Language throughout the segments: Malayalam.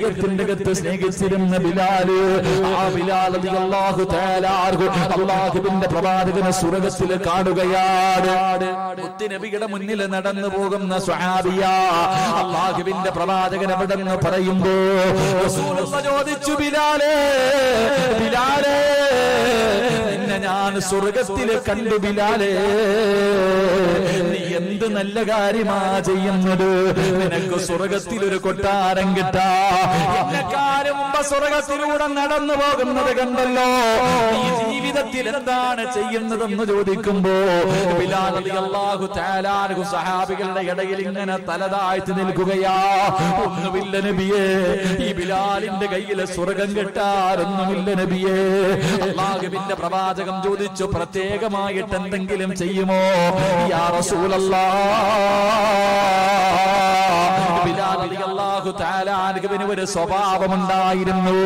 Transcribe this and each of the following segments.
ഹൃദയത്തിന്റെ അകത്ത് സ്നേഹിച്ചിരുന്ന ബിലാല്, ആ ബിലാൽ റളിയല്ലാഹു തആല അല്ലാഹുവിന്റെ പ്രവാചകനെ സ്വർഗ്ഗത്തിൽ കാണുകയാണ്. മുത്തുനബിയുടെ മുന്നിൽ നടന്നു പോകുന്ന സ്വഹാബിയ അല്ലാഹുവിന്റെ പ്രവാചകൻ അവിടെ നിന്ന് പറയുമ്പോ റസൂലുള്ളാഹി ചോദിച്ചു, ബിലാലേ ബിലാലേ നിന്നെ ഞാൻ സ്വർഗ്ഗത്തിൽ കണ്ടു ബിലാലേ, നീ എന്ത് നല്ല കാര്യമാ ചെയ്യുന്നത്? നിനക്ക് സ്വർഗ്ഗത്തിൽ ഒരു കൊട്ടാരം കിട്ടാ. എന്നെക്കാരും മുമ്പ് സ്വർഗ്ഗത്തിലൂടെ നടന്നു പോകുന്നത് കണ്ടല്ലോ, ഈ ജീവിതത്തിൽ എന്താണ് ചെയ്യുന്നതെന്ന് ചോദിക്കുമ്പോ ബിലാൽ റളിയല്ലാഹു തആല അൻഹു സഹാബികളുടെ ഇടയിൽ ഇങ്ങനെ തലതാഴ്ത്തി നിൽക്കുകയാ. ഒന്നുമില്ല നബിയേ, ഈ ബിലാലിന്റെ കയ്യിലെ സ്വർഗ്ഗം കിട്ടാറൊന്നുമില്ല നബിയേ. അല്ലാഹുവിന്റെ പ്രവാചകൻ ചോദിച്ചു, പ്രത്യേകമായിട്ട് എന്തെങ്കിലും ചെയ്യുമോ യാ റസൂലല്ലാഹ്? ബിലാൽ റളിയല്ലാഹു തആല അൻഹുവിന് ഒരു സ്വഭാവമുണ്ടായിരുന്നു.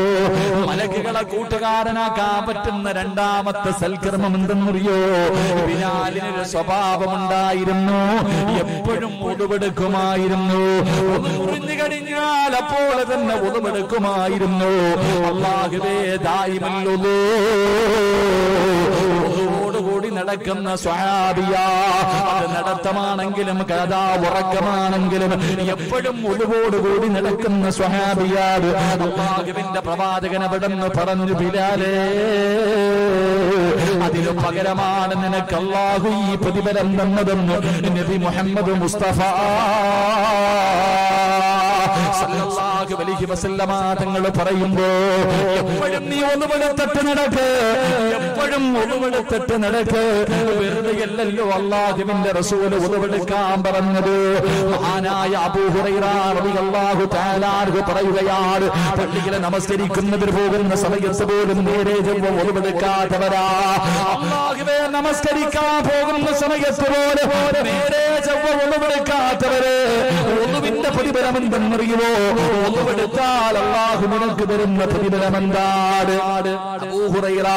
മലക്കുകളെ കൂട്ടുകാരനാക്കാൻ പറ്റുന്ന രണ്ടാമത്തെ സൽക്കർമ്മം എന്തെന്നറിയോ? ബിലാലിനൊരു സ്വഭാവമുണ്ടായിരുന്നു. എപ്പോഴും ഉടുവെടുക്കുമായിരുന്നു. മുറിഞ്ഞു കഴിഞ്ഞാൽ അപ്പോൾ തന്നെ ഉടുവെടുക്കുമായിരുന്നു. അല്ലാഹുവേ ദായിമല്ലോ കൂടി നടക്കുന്ന സ്വഹാബിയ, അത് നടത്തമാണെങ്കിലും കഥാ ഉറക്കമാണെങ്കിലും എപ്പോഴും ഒതുവോടുകൂടി നടക്കുന്ന സ്വഹാബിയ. അല്ലാഹുവിന്റെ പ്രവാചകൻ അവിടെ നിന്ന് പറഞ്ഞു, ബിലാലേ അതിനു പകരമാണ് നിനക്ക് അല്ലാഹു ഈ പ്രതിഫലം തന്നതെന്ന് നബി മുഹമ്മദ് മുസ്തഫ സല്ലല്ലാഹു അലൈഹി വസല്ലമ തങ്ങൾ പറയുമ്പോ എപ്പോഴും നീ ഒന്നുവെടുത്തിട്ട് നടക്ക്, എപ്പോഴും ഒന്നുവെടുത്തിട്ട് നടക്ക്. വെറുതെയല്ലല്ലോ അല്ലാഹുവിന്റെ റസൂൽ ഒന്നുവെടുക്കാൻ പറഞ്ഞത്. മഹാനായ അബൂ ഹുറൈറ റളിയല്ലാഹു തആല അൻഹു പറയുകയാണ്, പള്ളിയിൽ നമസ്കരിക്കുന്നതിന് പോകുന്ന സമയത്ത് പോലും നേരെ ചൊവ്വ ഒന്നുവെടുക്കാത്തവരാ. അല്ലാഹുവേ നമസ്കരിക്കാൻ പോകുന്ന സമയത്ത് പോലും നേരെ ചൊവ്വ ഒന്നുവെടുക്കാത്തവര് ഒന്നുവിന്റെ പ്രതിഫലം എന്തെന്നറിയുമോ? ഒന്നുവെടുത്താൽ അല്ലാഹു നിനക്ക് തരുന്ന പ്രതിഫലം എന്താണ്? അബൂ ഹുറൈറ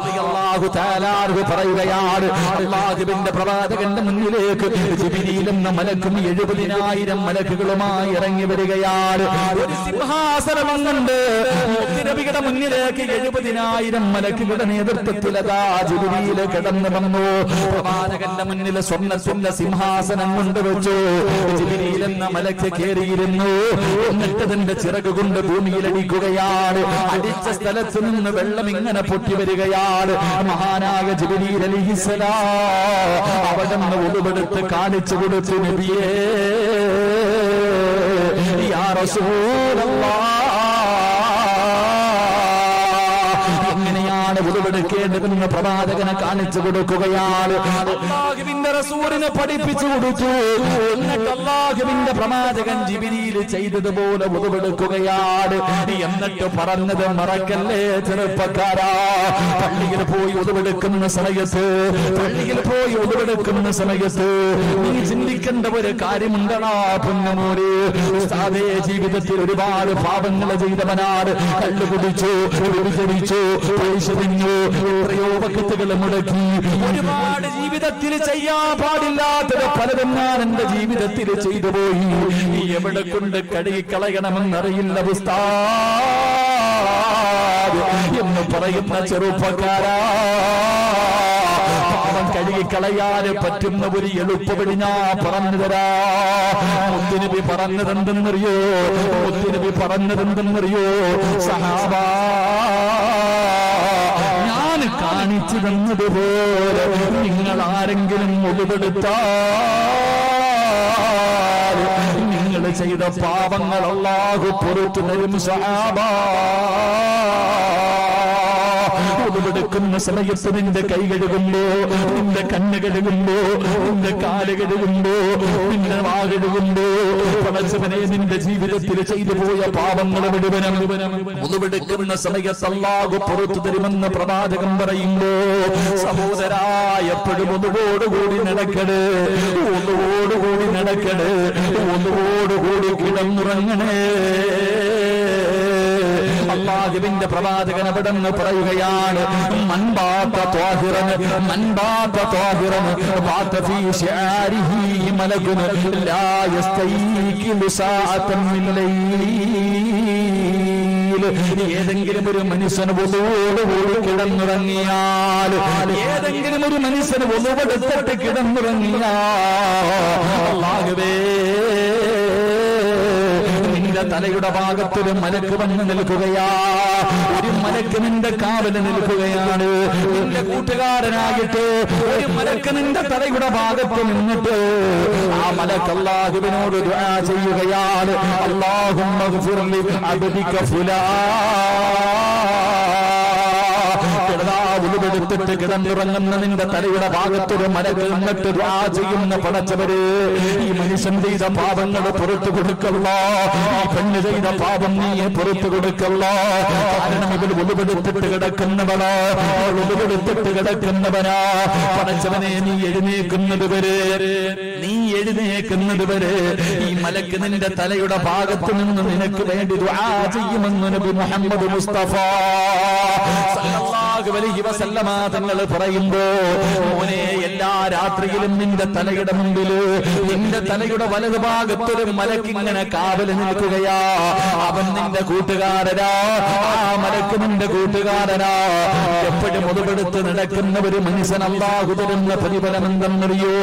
റളിയല്ലാഹു തആല അൻഹു പറയുകയാണ്, അല്ലാഹുവിന്റെ പ്രവാചകന്റെ മുന്നിലേക്ക് ജിബ്രീൽ എന്ന മലക്കും 70,000 മലക്കുകളുമായി ഇറങ്ങി വരികയാണ്. ഒരു സിംഹാസനം കൊണ്ട് നബിയുടെ മുന്നിലേക്ക് 70,000 മലക്കുകളുടെ നേതൃത്വത്തിൽ അതാ ജിബ്രീൽ കടന്നു വന്നു. പ്രവാചകന്റെ മുന്നിൽ സ്വർണ്ണത്തിന്റെ സിംഹാസനം കൊണ്ടുവച്ചു. ജിബ്രീൽ എന്ന മലക്ക് കയറിയിരുന്നു. എന്നിട്ട് തന്റെ ചിറക് കൊണ്ട് ഭൂമിയിലടിക്കുകയാണ്. അടിച്ച സ്ഥലത്ത് നിന്ന് വെള്ളം ഇങ്ങനെ പൊട്ടി വരികയാണ്. മഹാനായ ജിബ്രീൽ അലൈഹിസ്സലാം അവിടെ നിന്ന് ഉടുവെടുത്ത് കാണിച്ചു കൊടുത്തു, നബിയേ യാ റസൂലല്ലാഹ് എങ്ങനെയാണ് ഉടുവെടുക്കേണ്ടതെന്ന് പ്രവാചകനെ കാണിച്ചു കൊടുക്കുകയാണ്. അല്ലാഹുവിന്റെ റസൂലിനെ പഠിപ്പിച്ചു കൊടുത്തു. എന്നിട്ട് അല്ലാഹുവിന്റെ പ്രവാചകൻ ജിബ്രീൽ ചെയ്തതുപോലെ ഉടുവെടുക്കുകയാണ്. എന്നിട്ട് പറഞ്ഞത് മറക്കല്ലേ ചെറുപ്പക്കാരാ, പള്ളിയിൽ പോയി ഉടുവെടുക്കുന്ന സമയത്ത്, പള്ളിയിൽ പോയി ഉടുവെടുക്കുന്ന സമയത്ത് നീ ചിന്തിക്കേണ്ട ഒരു കാര്യമുണ്ടടാ പൊന്നുമോനെ. സാധേ ജീവിതത്തിൽ ഒരുപാട് പാപങ്ങൾ ചെയ്തവനാണ്. കള്ളു കുടിച്ചു, വ്യഭിചരിച്ചു, പൈസ തിന്നു, എത്രയോ വക്കത്തുകൾ മുടക്കി, ഒരുപാട് ജീവിതത്തിൽ ചെയ്യാൻ പാടില്ലാത്തത് പലതും ഞാൻ എന്റെ ജീവിതത്തിൽ ചെയ്തു പോയി. നീ എവിടെ കൊണ്ട് കഴുകിക്കളയണമെന്നറിയില്ല ഉസ്താദ് എന്ന് പറയുന്ന ചെറുപ്പക്കാരാ, പാപം കഴുകിക്കളയാൻ പറ്റുന്ന ഒരു എളുപ്പവഴി ഞാൻ പറഞ്ഞു തരാ. മുത്തുനബി പറഞ്ഞതെന്തെന്നറിയോ? മുത്തുനബി പറഞ്ഞതെന്തെന്നറിയോ? സഹാബാ, ഞാൻ കാണിച്ചു തന്നതുപോലെ നിങ്ങൾ ആരെങ്കിലും ഒളിവെടുത്താൽ നിങ്ങൾ ചെയ്ത പാപങ്ങൾ അല്ലാഹു പുറത്തു തരും സഹാബാ. ഒളിവെടുക്കുന്ന സമയത്ത് നിന്റെ കൈ കഴുകുമ്പോ, നിന്റെ കണ്ണ് കഴുകുമ്പോ, നിന്റെ കാല് കഴുകുമ്പോ, നിന്റെ വാ കഴുകുമ്പോ, പടച്ചവനെ നിന്റെ ജീവിതത്തിൽ ചെയ്തു പോയ പാപങ്ങൾ മുഴുവനും ഒളിവെടുക്കുന്ന സമയത്ത് അല്ലാഹു പുറത്തു തരുമെന്ന് പ്രവാചകൻ പറയുമ്പോ, സഹോദരാ എപ്പോഴും ഒന്നുകൂടി നടക്കണേ, ഒന്നുകൂടി നടക്കണേ, ഒന്നുകൂടി കിടന്നുറങ്ങണേ. അല്ലാഹുവിന്റെ പ്രവാചകൻ അവിടെ നിന്ന് പറയുകയാണ്, മൻബാത ത്വാഹിറൻ മൻബാത ത്വാഹിറൻ ബാത ഫീ ശിആരിഹി മലകുൻ ലാ യസ്തൈഖിലു സാഅതൻ മിൻ ലൈലി. ഏതെങ്കിലും ഒരു മനുഷ്യന് ഒന്നുകൂടി കിടന്നുറങ്ങിയാൽ, ഏതെങ്കിലും ഒരു മനുഷ്യന് ഒന്നുകൊടുത്തിട്ട് കിടന്നുറങ്ങിയാൽ, അല്ലാഹുവേ നിന്റെ തലയുടെ ഭാഗത്തൊരു മലക്ക് വന്ന് നിൽക്കുകയാ. ഒരു മലക്ക് നിന്റെ കാവല് നിൽക്കുകയാണ്. നിന്റെ കൂട്ടുകാരനായിട്ട് ഒരു മലക്ക് നിന്റെ തലയുടെ ഭാഗത്ത് നിന്നിട്ട് ആ മലക്ക് അല്ലാഹുവിനോട് ദുആ ചെയ്യുകയാണ്. അല്ലാഹുമ്മ ഗ്ഫിർ ലി അബ്ദിക ഉളുവെടുത്തിട്ട് കിടന്നുറങ്ങുന്ന നിന്റെ തലയുടെ ഭാഗത്തൊരു മലക്ക് നിന്നിട്ട് ദുആ ചെയ്യുന്ന പടച്ചവര്, ഈ മനുഷ്യൻ ചെയ്ത പാപങ്ങൾ പുറത്തു കൊടുക്കല്ലോ, ഈ പെണ്ണ് ചെയ്ത പാപം നീ പുറത്തു കൊടുക്കല്ലോ. കാരണം ഇവർ ഉളുവെടുത്തിട്ട് കിടക്കുന്നവനാ, ഉളുവെടുത്തിട്ട് കിടക്കുന്നവനാ. പടച്ചവനെ നീ എഴുന്നേക്കുന്നത് വരെ ഈ മലക്ക് നിന്റെ തലയുടെ ഭാഗത്ത് നിന്ന് നിനക്ക് വേണ്ടി ദുആ ചെയ്യുമെന്ന് നബി മുഹമ്മദ് മുസ്തഫ സല്ലല്ലാഹു അലൈഹി വസല്ലമ തങ്ങൾ പറയുമ്പോ, മോനെ എല്ലാ രാത്രിയിലും നിന്റെ തലയുടെ മുമ്പില്, നിന്റെ തലയുടെ വലതു ഭാഗത്തൊരു മലക്ക് ഇങ്ങനെ കാവല് നിൽക്കുകയാ. അവൻ നിന്റെ കൂട്ടുകാരനാ, ആ മലക്ക് നിന്റെ കൂട്ടുകാരനാ. എപ്പോഴും മുതുപെടുത്ത് നടക്കുന്ന ഒരു മനുഷ്യൻ അല്ലാഹു തരുന്ന പ്രതിഫലം എന്തെന്നറിയോ?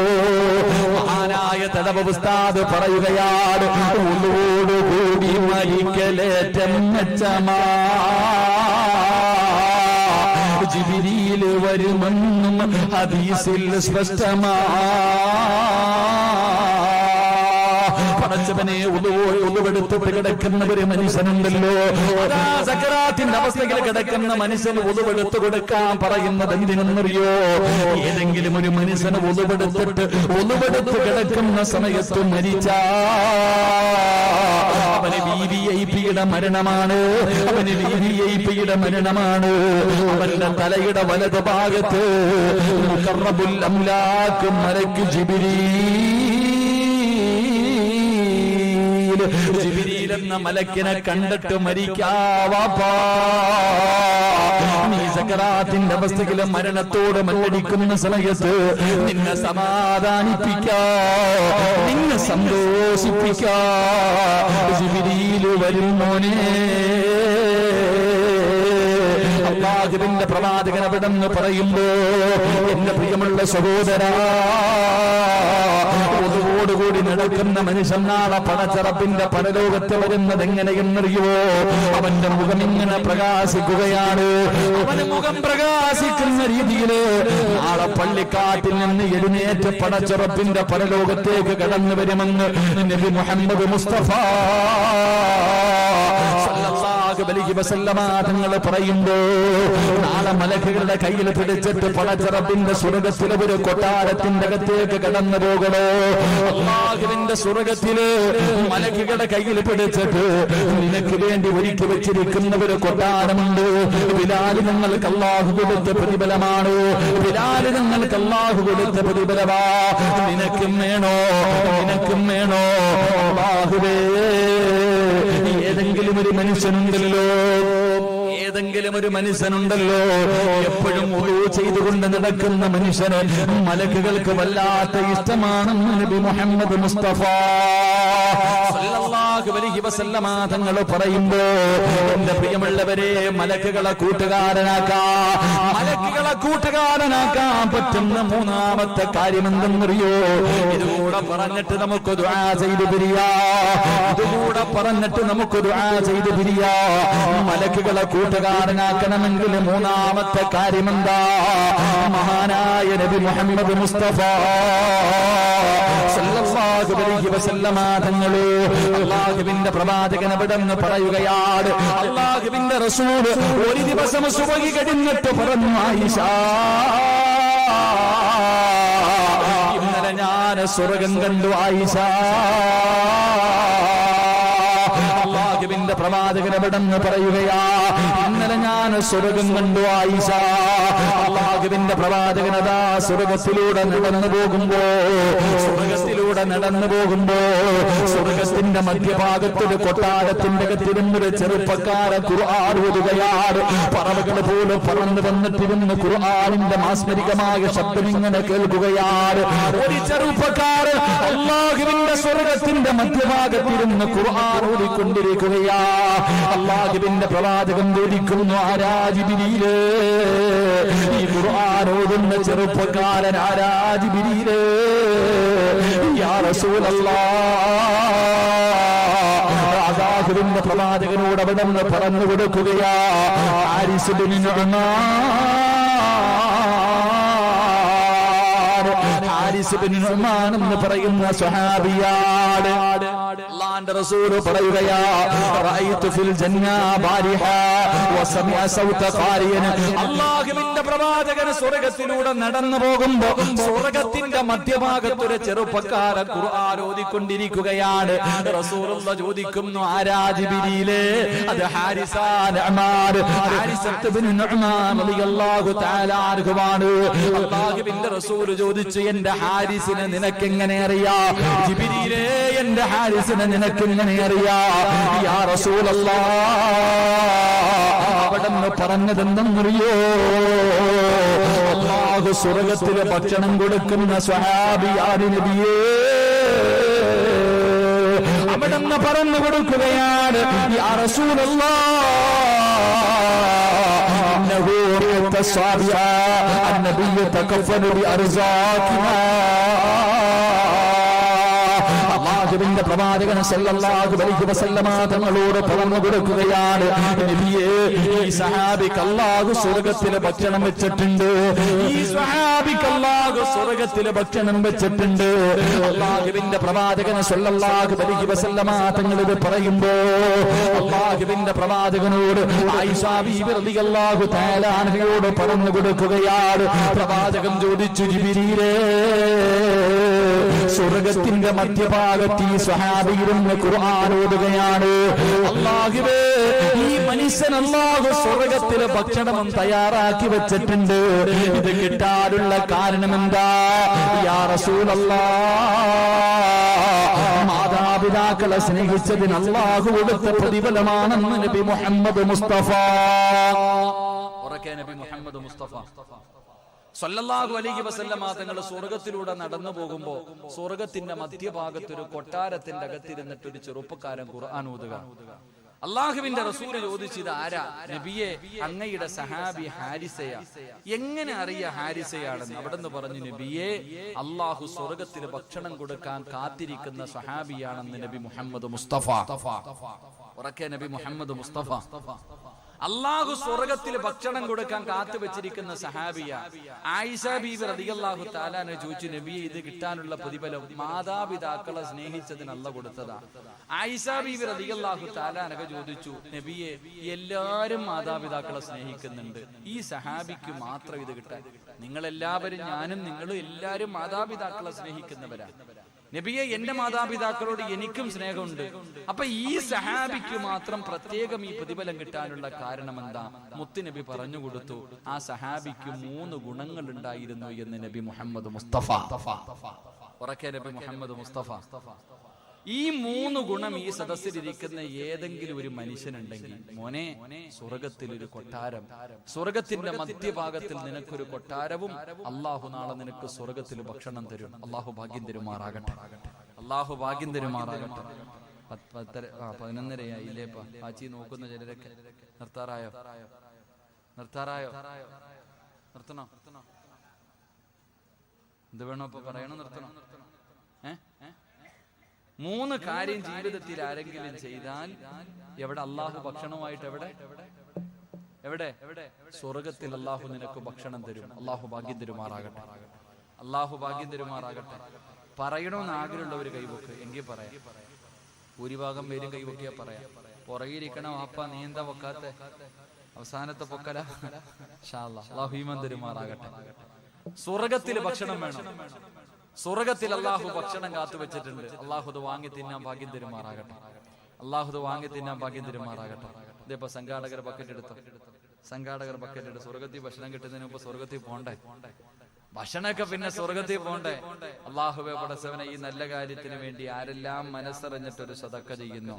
മഹാനായ തടവ ഉസ്താദ് പറയുകയാണ്, ഉള്ളോടുകൂടി മരിക്കലേറ്റം മെച്ചമാ ജിബ്രീൽ വരുമെന്നും ഹദീസിൽ സ്പഷ്ടമാ. പടച്ചവനെ ഉളുവെടുത്തിട്ട് കിടക്കുന്ന ഒരു മനുഷ്യനുണ്ടല്ലോ, സക്കറാത്തിന്റെ അവസ്ഥയിൽ കിടക്കുന്ന മനുഷ്യന് ഉളുവെടുത്ത് കൊടുക്കാൻ പറയുന്നത് എന്തിനെന്നറിയോ? ഏതെങ്കിലും ഒരു മനുഷ്യന് ഉളുവെടുത്ത് കിടക്കുന്ന സമയത്ത് മരിച്ചാ അവന് വിവിഐപിയുടെ മരണമാണ്, അവന് വിവിഐപിയുടെ മരണമാണ്. അവന്റെ തലയുടെ വലത് ഭാഗത്ത് മുഖറബുൽ അംലാക്ക് മലക്ക് ജിബ്രീൽ എന്ന മലക്കിനെ കണ്ടിട്ട് മരിക്കാവാപ്പാ. നീ സക്കറാത്തിന്റെ അവസ്ഥയിലെ മരണത്തോട് മല്ലടിക്കുന്ന സമയത്ത് നിന്നെ സമാധാനിപ്പിക്കാ, നിന്നെ സന്തോഷിപ്പിക്കാ ജിബ്രീൽ വരും മോനെ. അല്ലാഹുവിന്റെ പ്രവാചകൻ അവിടെന്ന് പറയുമ്പോ, എന്റെ പ്രിയമുള്ള സഹോദരാ, ഓടുകൂടി നടക്കുന്ന മനുഷ്യൻ നാളെ പടച്ചറപ്പിന്റെ പരലോകത്ത് വരുന്നത് എങ്ങനെയെന്നറിയോ? അവന്റെ മുഖം ഇങ്ങനെ പ്രകാശിക്കുകയാണ്. അവന്റെ മുഖം പ്രകാശിക്കുന്ന രീതിയില് നാളെ പള്ളിക്കാട്ടിൽ നിന്ന് എഴുന്നേറ്റ് പടച്ചറപ്പിന്റെ പരലോകത്തേക്ക് കടന്നു വരുമെന്ന് നബി മുഹമ്മദ് മുസ്തഫ തങ്ങൾ പറയുമ്പോ, നാളെ മലക്കുകളുടെ കയ്യിൽ പിടിച്ചിട്ട് പടച്ചറപ്പിന്റെ സ്വർഗത്തിലെ ഒരു കൊട്ടാരത്തിന്റെ അകത്തേക്ക് കടന്നു പോകണോ? അല്ലാഹുവിന്റെ സ്വർഗത്തില് മലക്കുകളുടെ കയ്യിൽ പിടിച്ചിട്ട് നിനക്ക് വേണ്ടി ഒരുക്കി വെച്ചിരിക്കുന്ന ഒരു കൊട്ടാരമുണ്ട്. ബിലാല് നിങ്ങൾക്ക് അല്ലാഹു കൊടുത്ത പ്രതിഫലമാണ്, ബിലാല് നിങ്ങൾക്ക് അല്ലാഹു കൊടുത്ത പ്രതിഫലമാ. നിനക്കും വേണോ? അല്ലാഹുവേ, ഏതെങ്കിലും ഒരു മനുഷ്യനുണ്ടല്ലോ എപ്പോഴും വുളൂ ചെയ്തുകൊണ്ട് നടക്കുന്ന മനുഷ്യന് മലക്കുകൾക്ക് വല്ലാത്ത ഇഷ്ടമാണെന്ന് നബി മുഹമ്മദ് മുസ്തഫ സല്ലല്ലാഹു അലൈഹി വസല്ലമ തങ്ങൾ പറയുമ്പോ, എന്റെ പ്രിയമുള്ളവരെ, മലക്കുകളെ കൂട്ടുകാരനാക്കാൻ പറ്റുന്ന മൂന്നാമത്തെ കാര്യം എന്തെന്നറിയോ? ഇതുകൂടെ പറഞ്ഞിട്ട് നമുക്ക് ദുആ ചെയ്ത് പിരിയാ. മലക്കുകളെ കൂട്ടുകാരനാക്കണമെങ്കിൽ മൂന്നാമത്തെ കാര്യമെന്താ? മഹാനായ നബി മുഹമ്മദ് മുസ്തഫ സല്ലല്ലാഹു അലൈഹി വസല്ലമ തങ്ങൾ അല്ലാഹുവിന്റെ പ്രവാചകൻ അവിടെന്ന് പറയുകയാണ്. അല്ലാഹുവിന്റെ റസൂൽ ഒരു ദിവസം സുബഹി കഴിഞ്ഞിട്ട് പറഞ്ഞു, ആയിഷ, ഇന്നലെ ഞാൻ സ്വർഗം കണ്ടു ആയിഷ. അല്ലാഹുവിന്റെ പ്രവാചകൻ അവിടെന്ന് പറയുകയാ, ഇന്നലെ ഞാൻ സ്വർഗം കണ്ടു ആയിഷ. അല്ലാഹുവിന്റെ പ്രവാചകൻ അതാ സ്വർഗത്തിലൂടെ നടന്നു പോകുമ്പോ സ്വർഗത്തിന്റെ മധ്യഭാഗത്തൊരു കൊട്ടാരത്തിന്റെ അകത്തിരുന്നൊരു ചെറുപ്പക്കാരെ ഖുർആൻ ഓതുകയാണ്. പറവകൾ പോലെ പറന്നു വന്നിട്ടിരുന്ന് ഖുർആനിന്റെ മാസ്മരികമായ ശബ്ദം ഇങ്ങനെ കേൾക്കുകയാണ്. ഒരു ചെറുപ്പക്കാരൻ അല്ലാഹുവിന്റെ സ്വർഗത്തിന്റെ മധ്യഭാഗത്തിരുന്ന് ഖുർആൻ ഓതിക്കൊണ്ടിരിക്കുകയാ. അല്ലാഹുവിന്റെ പ്രവാചകൻ ചോദിക്കുന്നു, ആരാ ജിബ്രീലേ? ഈ ഖുർആൻ ഓതുന്ന ചെറുപ്പക്കാരൻ ആരാ ജിബ്രീലേ? യാ റസൂലല്ലാഹ്, അല്ലാഹുവിന്റെ പ്രവാചകനോട് അവിടെ നിന്ന് പറഞ്ഞു കൊടുക്കുകയാ, ഹാരിസ് ബിൻ നുഅ്മാൻ എന്ന് പറയുന്ന സ്വഹാബിയാണ്. അല്ലാഹുവിന്റെ റസൂൽ പറയുകയാ, റഅയ്തു ഫിൽ ജന്ന ബാരിഹ വസമിഅ സൗത ഖാരിയൻ. അല്ലാഹുവിന്റെ പ്രവാചകൻ സ്വർഗ്ഗത്തിലൂടെ നടന്നു പോകുമ്പോൾ സ്വർഗ്ഗത്തിന്റെ മധ്യഭാഗത്ത് ഒരു ചെറുപ്പക്കാരൻ ഖുർആൻ ഓതിക്കൊണ്ടിരിക്കുകയാണ്. റസൂലുള്ളാഹി ചോദിക്കുന്നു, ആരാ ജിബ്രീലേ? അത് ഹാരിസ നുഅ്മാൻ, ഹാരിസ ഇബ്നു നുഅ്മാൻ റളിയല്ലാഹു തആല അൻഹുവാണ്. അല്ലാഹുവിന്റെ റസൂൽ ചോദിച്ചു, എന്റെ ഹാരിസിനെ നിനക്കെങ്ങനെ അറിയാം? ജിബ്രീലേ, എന്റെ ഹാരിസിനെ നിനക്കെങ്ങനെ അറിയാം? യാ റസൂലല്ലാഹ്, അവിടെന്ന് പറഞ്ഞതെന്തെന്നറിയോ? അല്ലാഹു സ്വർഗ്ഗത്തിലെ ഭക്ഷണം കൊടുക്കുന്ന സ്വഹാബിയാണ് നബിയേ. അവിടെന്ന് പറഞ്ഞു കൊടുക്കുകയാണ്, യാ റസൂലല്ലാഹ്, ഇന്നഹു യതസ്വാബിഅ അന്നബിയ്യ തകഫലു ബിഅർസാഖിനാ. അല്ലാഹുവിന്റെ പ്രവാചകൻ സല്ലല്ലാഹു അലൈഹി വസല്ലമ തങ്ങളോട് പറഞ്ഞു കൊടുക്കുകയാണ്, നബിയേ, ഈ സഹാബിക്ക് അല്ലാഹു സ്വർഗ്ഗത്തിലെ ഭക്ഷണം വെച്ചിട്ടുണ്ട്. ഈ സഹാബിക്ക് അല്ലാഹു സ്വർഗ്ഗത്തിലെ ഭക്ഷണം വെച്ചിട്ടുണ്ട്. അല്ലാഹുവിന്റെ പ്രവാചകൻ സല്ലല്ലാഹു അലൈഹി വസല്ലമ തങ്ങൾ ഇത് പറയുമ്പോ അല്ലാഹുവിന്റെ പ്രവാചകനോട് ആയിഷ ബീവി റളിയല്ലാഹു തആല അൻഹയോട് പറഞ്ഞു കൊടുക്കുകയാണ്. പ്രവാചകൻ ചോദിച്ചു, ജിബ്രീലേ, സ്വർഗ്ഗത്തിന്റെ മധ്യഭാഗത്ത് ഈ സ്വഹാബിയിരുന്ന് ഖുർആൻ ഓതുകയാണ്. അല്ലാഹുവേ, ഈ മനുഷ്യൻ അല്ലാഹു സ്വർഗ്ഗത്തിലെ ഭക്ഷണം തയ്യാറാക്കി വെച്ചിട്ടുണ്ട്. ഇത് കിട്ടാനുള്ള കാരണം എന്താ? യാ റസൂലല്ലാഹ്, മാതാപിതാക്കളെ സ്നേഹിച്ചതിന് അല്ലാഹു കൊടുത്ത പ്രതിഫലമാണെന്ന് നബി മുഹമ്മദ് മുസ്തഫ. ഉറക്കെ നബി മുഹമ്മദ് മുസ്തഫ സല്ലല്ലാഹു അലൈഹി വസല്ലമ തങ്ങൾ സ്വർഗ്ഗത്തിലൂടെ നടന്നു പോകുമ്പോ സ്വർഗ്ഗത്തിന്റെ മധ്യഭാഗത്തൊരു കൊട്ടാരത്തിന്റെ അകത്തിരുന്നിട്ട് ഒരു ചെറുപ്പക്കാരൻ ഖുർആൻ ഓതുക. അല്ലാഹുവിന്റെ റസൂൽ ചോദിച്ചത്, ആരാ? നബിയെ, അങ്ങയുടെ സഹാബി ഹാരിസയ. എങ്ങനെ അറിയാ ഹാരിസയാണെന്ന്? അവിടെന്ന് പറഞ്ഞു, നബിയെ, അല്ലാഹു സ്വർഗ്ഗത്തിൽ ഭക്ഷണം കൊടുക്കാൻ കാത്തിരിക്കുന്ന സഹാബിയാണെന്ന് നബി മുഹമ്മദ് മുസ്തഫ. ഉറക്കെ നബി മുഹമ്മദ് മുസ്തഫ. അല്ലാഹു സ്വർഗ്ഗത്തിൽ ഭക്ഷണം കൊടുക്കാൻ കാത്തു വെച്ചിരിക്കുന്ന സഹാബിയ. ആയിഷ ബീവി റളിയല്ലാഹു തആല അൻഹ ചോദിച്ചു, നബിയെ, ഇത് കിട്ടാനുള്ള പ്രതിഫലം മാതാപിതാക്കളെ സ്നേഹിച്ചതിന് അല്ലാഹു കൊടുത്തതാ. ആയിഷ ബീവി റളിയല്ലാഹു തആല അൻഹ ചോദിച്ചു, നബിയെ, എല്ലാവരും മാതാപിതാക്കളെ സ്നേഹിക്കുന്നുണ്ട്, ഈ സഹാബിക്ക് മാത്രം ഇത് കിട്ടാൻ? നിങ്ങളെല്ലാവരും, ഞാനും നിങ്ങളും എല്ലാവരും മാതാപിതാക്കളെ സ്നേഹിക്കുന്നവരാ. നബിയെ, എന്റെ മാതാപിതാക്കളോട് എനിക്കും സ്നേഹമുണ്ട്. അപ്പൊ ഈ സഹാബിക്ക് മാത്രം പ്രത്യേകം ഈ പ്രതിഫലം കിട്ടാനുള്ള കാരണം എന്താ? മുത്തുനബി പറഞ്ഞു കൊടുത്തു, ആ സഹാബിക്ക് 3 ഗുണങ്ങൾ ഉണ്ടായിരുന്നു എന്ന് നബി മുഹമ്മദ് മുസ്തഫ. ഉറക്കെ നബി മുഹമ്മദ് മുസ്തഫ. ഈ 3 ഗുണം ഈ സദസ്സിലിരിക്കുന്ന ഏതെങ്കിലും ഒരു മനുഷ്യനുണ്ടെങ്കിൽ, മോനെ, സ്വർഗ്ഗത്തിൽ ഒരു കൊട്ടാരം, സ്വർഗ്ഗത്തിന്റെ മധ്യഭാഗത്തിൽ നിനക്കൊരു കൊട്ടാരവും അല്ലാഹു നാളെ നിനക്ക് സ്വർഗ്ഗത്തിൽ ഭക്ഷണം തരും. അല്ലാഹു ഭാഗ്യം തരുമാറാകട്ടെ. അല്ലാഹു ഭാഗ്യം തരുമാറാകട്ടെ. 11:30 ഇല്ലേപ്പാ? ആച്ചി നോക്കുന്ന ചിലരൊക്കെ നിർത്താറായോ? നിർത്തണോ? എന്ത് വേണോ ഇപ്പൊ പറയണോ? നിർത്തണോ? 3 കാര്യം ജീവിതത്തിൽ ആരെങ്കിലും ചെയ്താൽ എവിടെ? അല്ലാഹു ഭക്ഷണമായിട്ട് എവിടെ? സ്വർഗ്ഗത്തിൽ അല്ലാഹു നിനക്ക് ഭക്ഷണം തരും. അല്ലാഹു ഭാഗ്യം തരുമാറാകട്ടെ. അല്ലാഹു ഭാഗ്യം തരുമാറാകട്ടെ. പറയണമെന്ന് ആഗ്രഹമുള്ളവർ കൈവക്ക്, എങ്കിൽ പറയാം. ഭൂരിഭാഗം പേരും കൈവക്കിയാ പറയാം. പുറകിരിക്കണം, വാപ്പ നീ എന്താ പൊക്കാത്ത? അവസാനത്തെ പൊക്കല. ഇൻഷാ അല്ലാഹ് അല്ലാഹു ഈമാൻ തരുമാറാകട്ടെ. സ്വർഗ്ഗത്തിൽ ഭക്ഷണം വേണം. സ്വർഗ്ഗത്തിൽ അല്ലാഹു ഭക്ഷണം കാത്തു വെച്ചിട്ടുണ്ട്. അല്ലാഹു അത് വാങ്ങി തിന്നാൻ ഭാഗ്യം തരുമാറാകട്ടെ. ഇതിപ്പോ സംഘാടകർ ബക്കറ്റ് എടുത്തു. സ്വർഗ്ഗത്തിൽ ഭക്ഷണം കിട്ടുന്നതിന് മുമ്പ് സ്വർഗ്ഗത്തിൽ പോണ്ടേ? ഭക്ഷണമൊക്കെ പിന്നെ സ്വർഗ്ഗത്തിൽ പോണ്ടേ? അല്ലാഹുവേ പടച്ചവനെ, ഈ നല്ല കാര്യത്തിന് വേണ്ടി ആരെല്ലാം മനസ്സറിഞ്ഞിട്ടൊരു സദഖ ചെയ്യുന്നു,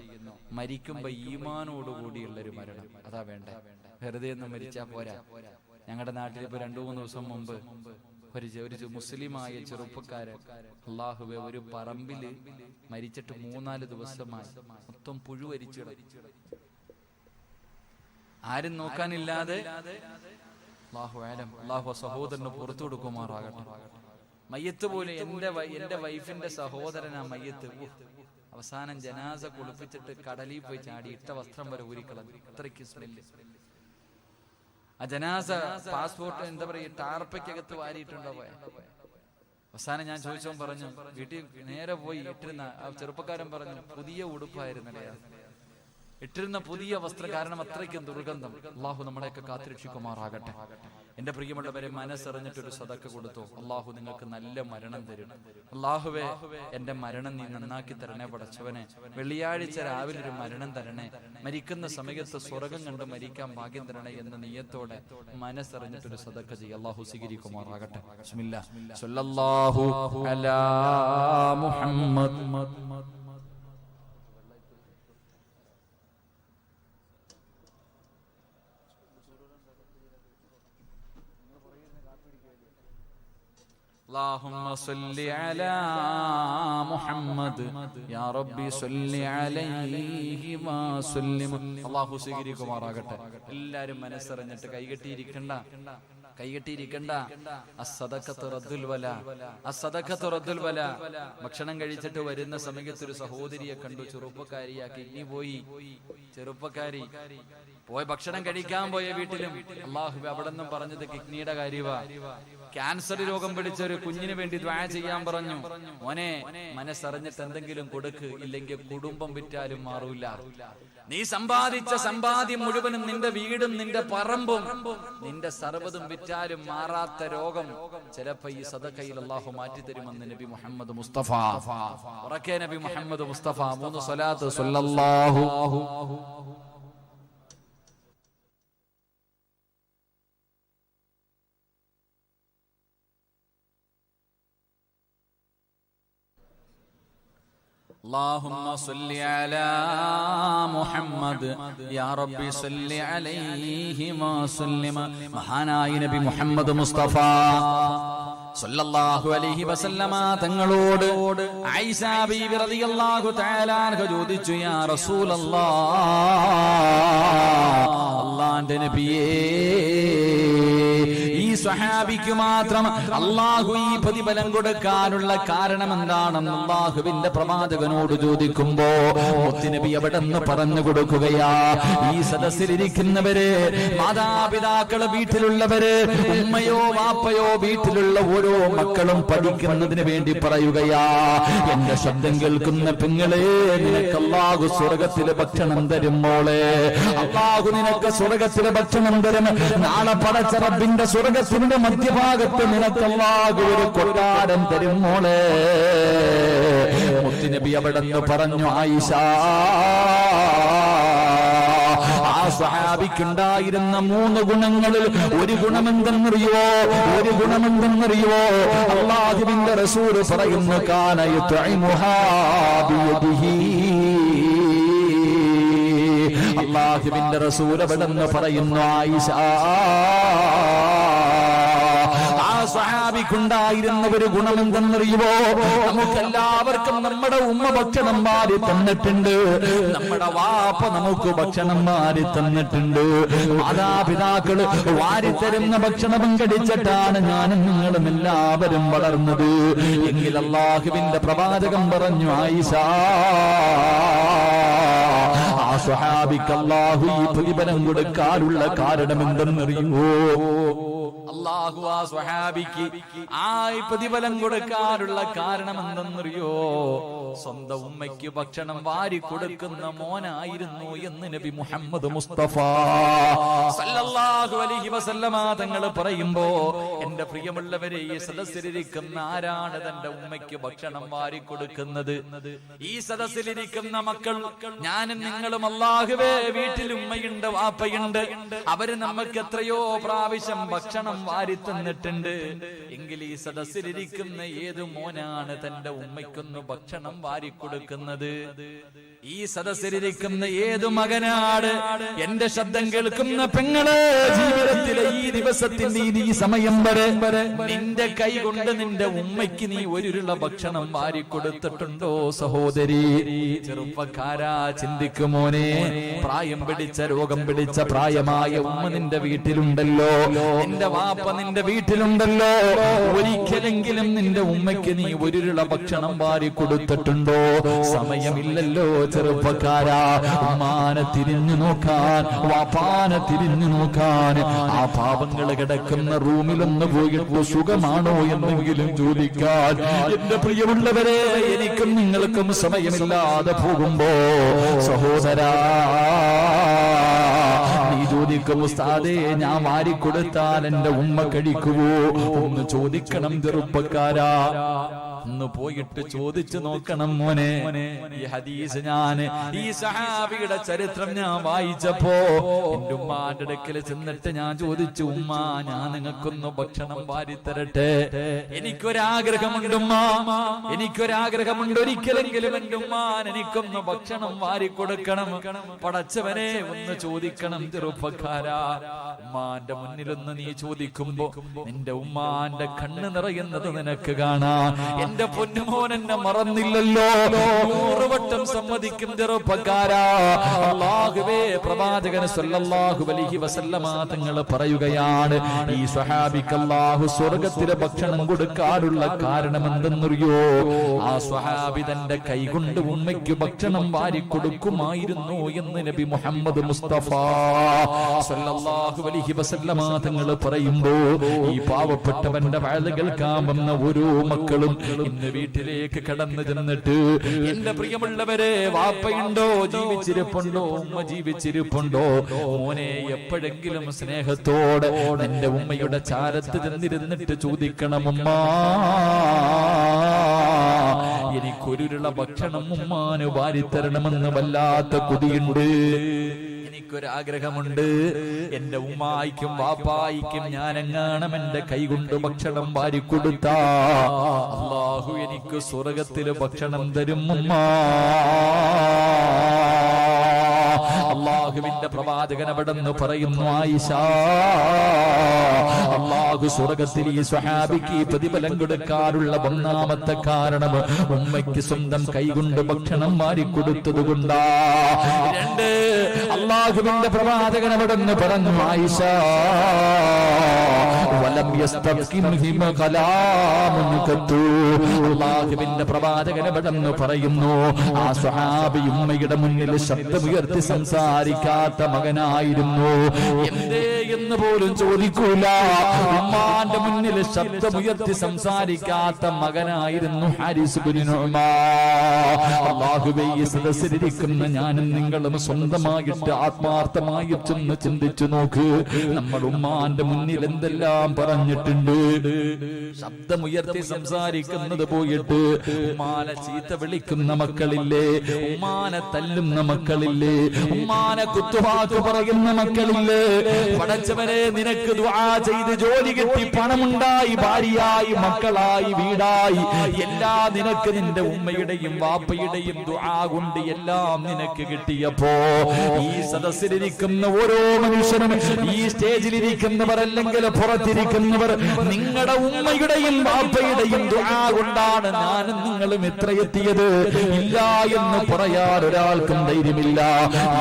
മരിക്കുമ്പോ ഈമാനോടുകൂടിയുള്ളൊരു മരണം അതാ വേണ്ടേ. വെറുതെ ഒന്നും മരിച്ചാ പോരാ. ഞങ്ങളുടെ നാട്ടിൽ ഇപ്പൊ 2-3 ദിവസം മുമ്പ് ഒരു മുസ്ലിമായ ചെറുപ്പക്കാരൻ അല്ലാഹുവേ ഒരു പറമ്പില് മരിച്ചിട്ട് 3-4 ദിവസമായി മൊത്തം പുഴുവരിച്ചു, ആരും നോക്കാനില്ലാതെ. അല്ലാഹു സഹോദരന് പുറത്തു കൊടുക്കുമാറാകട്ടെ. മയ്യത്ത് പോലെ എന്റെ വൈഫിന്റെ സഹോദരനാ മയ്യത്ത്. അവസാനം ജനാസ കുളിപ്പിച്ചിട്ട് കടലിൽ പോയി ചാടി, ഇട്ട വസ്ത്രം വരെ ഊരിക്കളഞ്ഞു, അത്രയ്ക്ക് സ്മെല്ല്. ആ ജനാസ പാസ്പോർട്ട് എന്താ പറയുക ടാർപ്പയ്ക്കകത്ത് വാരിയിട്ടുണ്ടോ പോയ. അവസാനം ഞാൻ ചോദിച്ചവൻ പറഞ്ഞു, വീട്ടിൽ നേരെ പോയി ഇട്ടിരുന്ന ആ ചെറുപ്പക്കാരൻ പറഞ്ഞു, പുതിയ ഉടുപ്പായിരുന്നല്ലേ ഇട്ടിരുന്ന പുതിയ വസ്ത്രം, കാരണം അത്രയ്ക്കും ദുർഗന്ധം. അള്ളാഹു നമ്മളെയൊക്കെ കാത്തുരക്ഷിക്കുമാറാകട്ടെ. എന്റെ പ്രിയമുള്ളവരെ, മനസ്സറിഞ്ഞിട്ടൊരു സദക്ക കൊടുത്തു, അള്ളാഹു നിങ്ങൾക്ക് നല്ല മരണം തരും. അള്ളാഹുവേ, എന്റെ മരണം നീ നന്നാക്കി തരണേ പടച്ചവനെ. വെള്ളിയാഴ്ച രാവിലെ ഒരു മരണം തരണേ, മരിക്കുന്ന സമയത്ത് സ്വർഗം കണ്ട് മരിക്കാൻ ഭാഗ്യം തരണേ എന്ന നിയ്യത്തോടെ മനസ്സറിഞ്ഞിട്ടൊരു സദക്ക ചെയ്യ. അള്ളാഹു സ്വീകരിക്കുമാറാകട്ടെ. ബിസ്മില്ലാ സ്വല്ലല്ലാഹു അലാ മുഹമ്മദ്. اللهم صل على محمد يا ربي صل عليه وسلم. അല്ലാഹു സ്വീകരിക്കുമാറാകട്ടെ. എല്ലാവരും മനസ്സറിഞ്ഞിട്ട് കൈകെട്ടിയിരിക്കണ്ട. അസ്സദഖത്തു റദ്ദുൽ വലാ, അസ്സദഖത്തു റദ്ദുൽ വലാ. ഭക്ഷണം കഴിച്ചിട്ട് വരുന്ന സമയത്ത് ഒരു സഹോദരിയെ കണ്ടു, ചെറുപ്പക്കാരിയാ, കിഡ്നി പോയി. ചെറുപ്പക്കാരി പോയി ഭക്ഷണം കഴിക്കാൻ പോയ വീട്ടിലും അല്ലാഹു അവിടെ നിന്നും പറഞ്ഞത് കിഡ്നിയുടെ കാര്യവാ. ക്യാൻസർ രോഗം പിടിച്ച ഒരു കുഞ്ഞിന് വേണ്ടി ദുആ ചെയ്യാൻ പറഞ്ഞു. മോനെ, മനസ്സറിഞ്ഞിട്ട് എന്തെങ്കിലും കൊടുക്ക്, ഇല്ലെങ്കിൽ കുടുംബം വിറ്റാലും മാറൂല. നീ സമ്പാദിച്ച സമ്പാദ്യം മുഴുവനും, നിന്റെ വീടും നിന്റെ പറമ്പും നിന്റെ സർവ്വതും വിറ്റാലും മാറാത്ത രോഗം ചിലപ്പോ ഈ സദഖയിൽ അല്ലാഹു മാറ്റിത്തരുമെന്ന് നബി മുഹമ്മദ് മുസ്തഫ. ഉറക്കെ നബി മുഹമ്മദ് മുസ്തഫ 3 സ്വലാത്ത് സ്വല്ലല്ലാഹു. اللهم صل على محمد يا ربي صل عليه وسلم. മഹാനായ നബി മുഹമ്മദ് മുസ്തഫ സല്ലല്ലാഹു അലൈഹി വസല്ലമ തങ്ങളോട് ആയിഷ ബീവി റളിയല്ലാഹു തആല അൻഹ ചോദിച്ചു, യാ റസൂലല്ലാഹ്, അല്ലാഹുവിന്റെ നബിയേ, ഈ സ്വഹാബിക്ക് മാത്രം അല്ലാഹു ഈ പ്രതിഫലം കൊടുക്കാനുള്ള കാരണം എന്താണെന്ന് അല്ലാഹുവിന്റെ പ്രവാചകനോട് ചോദിക്കുമ്പോ മുത്തുനബി അവിടെ നിന്ന് പറഞ്ഞു കൊടുക്കുകയാ, ഈ സദസ്സിലിരിക്കുന്നവര്, മാതാപിതാക്കള് വീട്ടിലുള്ളവര്, ഉമ്മയോ വാപ്പയോ വീട്ടിലുള്ള ഓരോ മക്കളും പഠിക്കുന്നതിന് വേണ്ടി പറയുകയാ, എന്റെ ശബ്ദം കേൾക്കുന്ന പെങ്ങളെ, നിനക്ക് അല്ലാഹു സ്വർഗത്തിലെ ഭക്ഷണം തരും മോളെ. അല്ലാഹു നിനക്ക് സ്വർഗത്തിലെ ഭക്ഷണം തരും. നാളെ പടച്ച റബ്ബിന്റെ സ്വർഗത്തിന്റെ മധ്യഭാഗത്ത് നിനക്ക് അല്ലാഹു ഒരു കൊട്ടാരം തരും മോളെ. മുത്തുനബി അവിടെ നിന്ന് പറഞ്ഞു, ആയിഷ, ആ സ്വഹാബിക്കുണ്ടായിരുന്ന 3 ഗുണങ്ങളിൽ ഒരു ഗുണമെന്തെന്നറിയോ? അല്ലാഹുവിന്റെ റസൂൽ പറയുന്നു, കാന യുത്ഇമുഹാ ബിയദിഹി. അല്ലാഹുവിന്റെ റസൂൽ അവിടെ നിന്ന് പറയുന്നു, ആയിഷ, ആ സ്വഹാബിക്കുണ്ടായിരുന്ന ഒരു ഗുണമെന്തെന്നറിയുമോ? നമുക്കെല്ലാവർക്കും നമ്മുടെ ഉമ്മ ഭക്ഷണം വാരി തന്നിട്ടുണ്ട്, നമ്മുടെ വാപ്പ നമുക്ക് ഭക്ഷണം വാരി തന്നിട്ടുണ്ട്. മാതാപിതാക്കള് വാരിത്തരുന്ന ഭക്ഷണം കഴിച്ചിട്ടാണ് ഞാനും നിങ്ങളും എല്ലാവരും വളർന്നത്. എങ്കിൽ അല്ലാഹുവിന്റെ പ്രവാചകൻ പറഞ്ഞു, ആയിഷ, ആ സ്വഹാബിക്ക് അല്ലാഹു ഈ പ്രതിഫലം കൊടുക്കാനുള്ള കാരണം എന്തെന്നറിയുമോ? അല്ലാഹു ആ സ്വഹാബിക്ക് ആ പ്രതിഫലം കൊടുക്കാനുള്ള കാരണം എന്തെന്നറിയോ? സ്വന്തം ഉമ്മയ്ക്ക് ഭക്ഷണം വാരി കൊടുക്കുന്ന മോനായിരുന്നു എന്ന് നബി മുഹമ്മദ് മുസ്തഫ സല്ലല്ലാഹു അലൈഹി വസല്ലമ തങ്ങൾ പറയുമ്പോ, എന്റെ പ്രിയമുള്ളവരെ, ഈ സദസ്സിലിരിക്കുന്ന ആരാണ് തന്റെ ഉമ്മയ്ക്ക് ഭക്ഷണം വാരി കൊടുക്കുന്നത്? ഈ സദസ്സിലിരിക്കുന്ന മക്കൾ, ഞാനും നിങ്ങളും. അല്ലാഹുവേ, വീട്ടിൽ ഉമ്മയുണ്ട്, വാപ്പയുണ്ട്, അവര് നമുക്ക് എത്രയോ പ്രാവശ്യം ഭക്ഷണം വാരി തന്നിട്ടുണ്ട്. എങ്കിൽ ഈ സദസ്സിലിരിക്കുന്ന ഏത് മോനാണ് തന്റെ ഉമ്മയ്ക്കൊന്ന് ഭക്ഷണം വാരി കൊടുക്കുന്നത്? ഈ സദസ്സിലിരിക്കുന്ന ഏതു മകനാണ് എന്റെ ശബ്ദം കേൾക്കുന്ന പെങ്ങള്, ജീവിതത്തിലെ ഈ ദിവസത്തിന്റെ ഈ സമയം വരെ നിന്റെ കൈ കൊണ്ട് നിന്റെ ഉമ്മയ്ക്ക് നീ ഒരുരുള ഭക്ഷണം വാരിക്കൊടുത്തിട്ടുണ്ടോ സഹോദരി? ചെറുപ്പക്കാരാ, ചിന്തിക്കുമോനെ. പ്രായം പിടിച്ച രോഗം പിടിച്ച പ്രായമായ ഉമ്മ നിന്റെ വീട്ടിലുണ്ടല്ലോ, നിന്റെ വാപ്പ നിന്റെ വീട്ടിലുണ്ടല്ലോ. ഒരിക്കലെങ്കിലും നിന്റെ ഉമ്മയ്ക്ക് നീ ഒരുരുള ഭക്ഷണം വാരിക്കൊടുത്തിട്ടുണ്ടോ? സമയമില്ലല്ലോ ചെറുപ്പക്കാരാ. ഉമ്മാനെ തിരിഞ്ഞു നോക്കാൻ, വാപ്പാനെ തിരിഞ്ഞു നോക്കാൻ, ആ പാപങ്ങൾ കിടക്കുന്ന റൂമിലൊന്ന് പോയിട്ട് സുഖമാണോ എന്നെങ്കിലും ചോദിക്കാൻ എന്റെ പ്രിയമുള്ളവരെ, എനിക്കും നിങ്ങൾക്കും സമയമില്ലാതെ പോകുമ്പോ സഹോദരാ, നീ ചോദിക്കും ഉസ്താദേ ഞാൻ വാരിക്കൊടുത്താൽ എന്റെ ഉമ്മ കഴിക്കുവോ? ഒന്ന് ചോദിക്കണം ചെറുപ്പക്കാരാ, ഒന്ന് പോയിട്ട് ചോദിച്ചു നോക്കണം മോനെ. ഈ ഹദീസ് ഈ സഹാബിയുടെ ചരിത്രം ഞാൻ വായിച്ചപ്പോ എന്റെ ഉമ്മാന്റെ അടുക്കൽ ചെന്നിട്ട് ഞാൻ ചോദിച്ചു, ഉമ്മ ഞാൻ നിങ്ങൾക്കൊന്ന് ഭക്ഷണം വാരിത്തരട്ടെ, എനിക്കൊരാഗ്രഹമുണ്ട് ഉമ്മ, എനിക്കൊരാഗ്രഹമുണ്ട്, ഒരിക്കലെങ്കിലും എന്റെ ഉമ്മാൻ എനിക്കൊന്ന് ഭക്ഷണം വാരിക്കൊടുക്കണം. പടച്ചവനെ ഒന്ന് ചോദിക്കണം ചെറുപ്പക്കാരാ. ഉമ്മാന്റെ മുന്നിലൊന്ന് നീ ചോദിക്കുമ്പോ നിന്റെ ഉമ്മാന്റെ കണ്ണ് നിറയുന്നത് നിനക്ക് കാണാം. എന്റെ പൊന്നുമോൻ എന്നെ മറന്നില്ലല്ലോ, 100 വട്ടം സമ്മതിക്കും ചെറുപ്പക്കാരാ. അല്ലാഹുവേ, പ്രവാചകൻ സല്ലല്ലാഹു അലൈഹി വസല്ലമ തങ്ങൾ പറയുകയാണ്, ഈ സ്വഹാബിക്ക് അല്ലാഹു സ്വർഗ്ഗത്തിലെ ഭക്ഷണം കൊടുക്കാനുള്ള കാരണം എന്തെന്നറിയോ? ആ സ്വഹാബി തന്റെ കൈകൊണ്ട് ഉമ്മയ്ക്ക് ഭക്ഷണം വാരിക്കൊടുക്കുമായിരുന്നു എന്ന് നബി മുഹമ്മദ് മുസ്തഫ സല്ലല്ലാഹു അലൈഹി വസല്ലമ തങ്ങൾ പറയുമ്പോ, ഈ പാവപ്പെട്ടവന്റെ വഅദ് കേൾക്കാൻ വന്ന ഓരോ മക്കളും ഇന്ന് വീട്ടിലേക്ക് കടന്നു ചെന്നിട്ട്, എന്റെ പ്രിയമുള്ളവരെ, വാപ്പയുണ്ടോ, ജീവിച്ചിരിപ്പുണ്ടോ, ഉമ്മ ജീവിച്ചിരിപ്പുണ്ടോ? മോനെ, എപ്പോഴെങ്കിലും സ്നേഹത്തോടെ എന്റെ ഉമ്മയുടെ ചാരത്ത് ചെന്നിരുന്നിട്ട് ചോദിക്കണം, ഉമ്മ എനിക്കൊരുരുള ഭക്ഷണം ഉമ്മാന് വാരിത്തരണമെന്ന് വല്ലാത്ത കൊതിയുണ്ട്, എനിക്കൊരാഗ്രഹമുണ്ട്. എന്റെ ഉമ്മായിക്കും വാപ്പായിക്കും ഞാൻ എങ്ങാണം എന്റെ കൈകൊണ്ട് ഭക്ഷണം വാരിക്കൊടുത്താ അല്ലാഹു എനിക്ക് സ്വർഗ്ഗത്തില് ഭക്ഷണം തരും ഉമ്മ. അല്ലാഹുവിന്റെ പ്രവാചകൻ അവിടെന്ന് പറയുന്നു, ആയിഷ, അല്ലാഹു സ്വർഗ്ഗത്തിൽ ഈ സ്വഹാബിക്ക് പ്രതിഫലം കൊടുക്കാനുള്ള ഒന്നാമത്തെ കാരണം ഉമ്മയ്ക്ക് സ്വന്തം കൈകൊണ്ട് ഭക്ഷണം വാരിക്കൊടുത്തത് കൊണ്ടാ. 2, അല്ലാഹുവിന്റെ പ്രവാചകൻ അവിടെന്ന് പറഞ്ഞു, ആയിഷ, വലം യസ്തഖിംഹിമ കലാമുൻ ഖത്തു. അല്ലാഹുവിന്റെ പ്രവാചകൻ അവിടെന്ന് പറയുന്നു, ആ സ്വഹാബി ഉമ്മയുടെ മുന്നിൽ ശബ്ദമുയർത്തി സംസാരിക്കാത്ത മകനായിരുന്നു. എന്തേ എന്ന് പോലും ചോദിക്കൂല. ഉമ്മാന്റെ മുന്നിൽ ശബ്ദമുയർത്തി സംസാരിക്കാത്ത മകനായിരുന്നു ഹാരിസ് ഇബ്നു നുഅ്മാൻ. അല്ലാഹുവേ, ഈ സദസ്സിലിരിക്കുന്ന ഞാനും നിങ്ങളും സ്വന്തമായിട്ട് ആത്മാർത്ഥമായി ചെന്ന് ചിന്തിച്ചു നോക്ക്. നമ്മൾ ഉമ്മാന്റെ മുന്നിൽ എന്തെല്ലാം പറഞ്ഞിട്ടുണ്ട്. ശബ്ദമുയർത്തി സംസാരിക്കുന്നത് പോയിട്ട് ഉമ്മാനെ ചീത്ത വിളിക്കുന്ന മക്കളില്ലേ, ഉമ്മാനെ തല്ലുന്ന മക്കളില്ലേ, ഉമ്മാനെ കുത്തുവാക്ക് പറയുന്ന മക്കളില്ലേ? പടച്ചവനെ, നിനക്ക് ദുആ ചെയ്ത് ജോലി കിട്ടി, പണമുണ്ടായി, ഭാര്യയായി, മക്കളായി, വീടായി, എല്ലാം നിനക്ക് നിന്റെ ഉമ്മയുടെയും വാപ്പയുടെയും ദുആ കൊണ്ട് എല്ലാം നിനക്ക് കിട്ടിയപ്പോ, ഈ സദസ്സിലിരിക്കുന്ന ഓരോ മനുഷ്യനും, ഈ സ്റ്റേജിലിരിക്കുന്നവർ അല്ലെങ്കിൽ പുറത്തിരിക്കുന്നവർ, നിങ്ങളുടെ ഉമ്മയുടെയും വാപ്പയുടെയും ദുആ കൊണ്ടാണ് ഞാനും നിങ്ങളും എത്രയെത്തിയത്. ഇല്ല എന്ന് പറയാൻ ഒരാൾക്കും ധൈര്യമില്ല.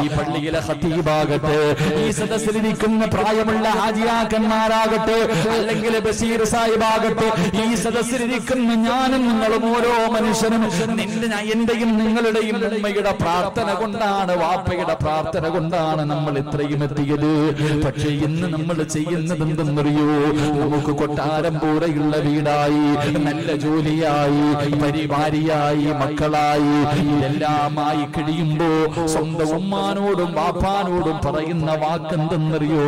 ഈ പള്ളിയിലെ ഖതീബാകട്ടെ, ഈ സദസ്സിലിരിക്കുന്ന പ്രായമുള്ള ഹാജിയാക്കന്മാരാകട്ടെ, അല്ലെങ്കിൽ ബഷീർ സാഹിബാകട്ടെ, ഈ സദസ്സിലിരിക്കുന്ന ഞാനും നിങ്ങളും ഓരോ മനുഷ്യനും എന്റെയും നിങ്ങളുടെയും ഉമ്മയുടെ പ്രാർത്ഥന കൊണ്ടാണ്, വാപ്പയുടെ പ്രാർത്ഥന കൊണ്ടാണ് നമ്മൾ ഇത്രയും എത്തിയത്. പക്ഷേ ഇന്ന് നമ്മൾ ചെയ്യുന്നത് എന്തെന്നറിയോ? നമുക്ക് കൊട്ടാരം പോലെയുള്ള വീടായി, നല്ല ജോലിയായി, പരിവാരിയായി, മക്കളായി, ഇതെല്ലാമായി കഴിയുമ്പോ സ്വന്തം ഉമ്മാനോടും വാപ്പാനോടും പറയുന്ന വാക്കെന്തെന്നറിയോ?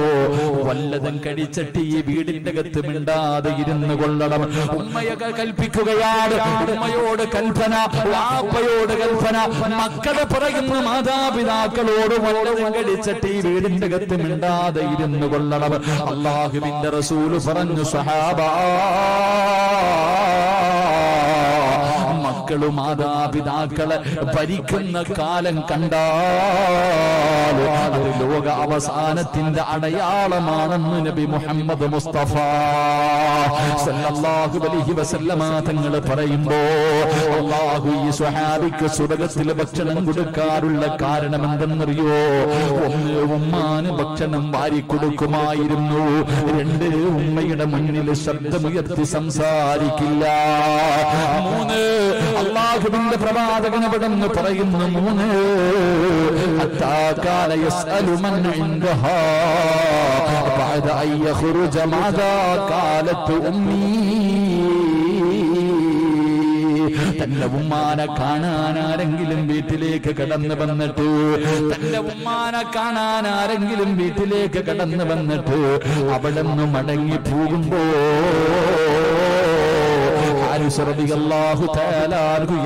വല്ലതും കഴിച്ചിട്ട് ഈ വീടിന്റെ അകത്ത് മിണ്ടാതെ ഇരുന്ന് കൊള്ളണം. ഉമ്മയൊക്കെ കൽപ്പിക്കുകയാണ്, ഉമ്മയോട് കൽപ്പന, വാപ്പയോട് കൽപ്പന, മക്കളെ പറയുന്ന മാതാപിതാക്കളോട് വല്ലതും കഴിച്ചിട്ട് ഈ വീടിന്റെ അകത്ത് മിണ്ടാതെ ഇരുന്ന് കൊള്ളണം. അല്ലാഹുവിന്റെ റസൂല് പറഞ്ഞു, സഹാബാ, മക്കള് മാതാപിതാക്കളെ ഭരിക്കുന്ന കാലം കണ്ടാൽ അത് ലോക അവസാനത്തിന്റെ അടയാളമാണെന്ന് നബി മുഹമ്മദ് മുസ്തഫ സല്ലല്ലാഹു അലൈഹി വസല്ലമ തങ്ങൾ പറയുമ്പോ അല്ലാഹു ഈ സ്വഹാബിക്ക് സ്വർഗ്ഗത്തിൽ ഭക്ഷണം കൊടുക്കാറുള്ള കാരണം എന്തെന്നറിയോ? ഒന്ന്, ഉമ്മാന് ഭക്ഷണം വാരി കൊടുക്കുമായിരുന്നു. രണ്ട്, ഉമ്മയുടെ മുന്നിൽ ശബ്ദമുയർത്തി സംസാരിക്കില്ല. മൂന്ന്, അല്ലാഹുവിന്റെ പ്രവാചകൻ അവിടെന്ന് പറയുന്നു, മൂന്ന്, ഹത്താ കാന യസ്അലു മൻ ഇൻദഹാ ബഅദ അൻ യഖ്റുജ മാദാ ഖാലത്ത് ഉമ്മീ. തന്റെ ഉമ്മാനെ കാണാൻ ആരെങ്കിലും വീട്ടിലേക്ക് കടന്നു വന്നിട്ട് അവിടെ നിന്ന് മടങ്ങി പോകുമ്പോ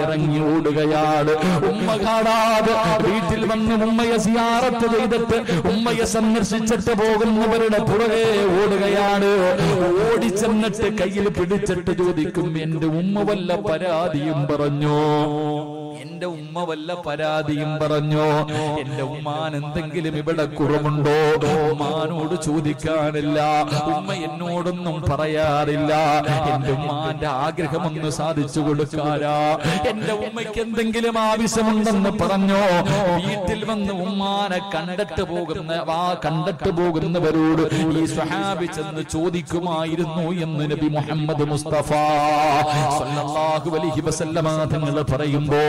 ഇറങ്ങി ഓടുകയാണ്. ഉമ്മ കാണാതെ വീട്ടിൽ വന്ന് ഉമ്മയെ സിയാറത്ത് ചെയ്തിട്ട് ഉമ്മയെ സന്ദർശിച്ചിട്ട് പോകുന്നവരുടെ പുറകെ ഓടുകയാണ്. ഓടിച്ചെന്നിട്ട് കയ്യിൽ പിടിച്ചിട്ട് ചോദിക്കും, എന്റെ ഉമ്മ വല്ല പരാതിയും പറഞ്ഞോ? എന്റെ ഉമ്മ വല്ല പരാതിയും പറഞ്ഞോ? എന്റെ ഉമ്മാൻ എന്തെങ്കിലും ഇവിടെ കുറവുണ്ടോ? ഉമ്മാനോട് ചോദിക്കാനില്ല, ഉമ്മ എന്നോടൊന്നും പറയാറില്ല. എന്റെ ഉമ്മാന്റെ ആഗ്രഹം ഒന്ന് സാധിച്ചു കൊടുക്കാരാ? എന്റെ ഉമ്മയ്ക്ക് എന്തെങ്കിലും ആവശ്യമുണ്ടെന്ന് പറഞ്ഞോ? വീട്ടിൽ വന്ന് ഉമ്മാനെ കണ്ടിട്ട് പോകുന്നവരോട് ഈ സ്വഹാബി ചെന്ന് ചോദിക്കുമായിരുന്നു എന്ന് നബി മുഹമ്മദ് മുസ്തഫ സല്ലല്ലാഹു അലൈഹി വസല്ലമ തങ്ങൾ പറയുമ്പോ,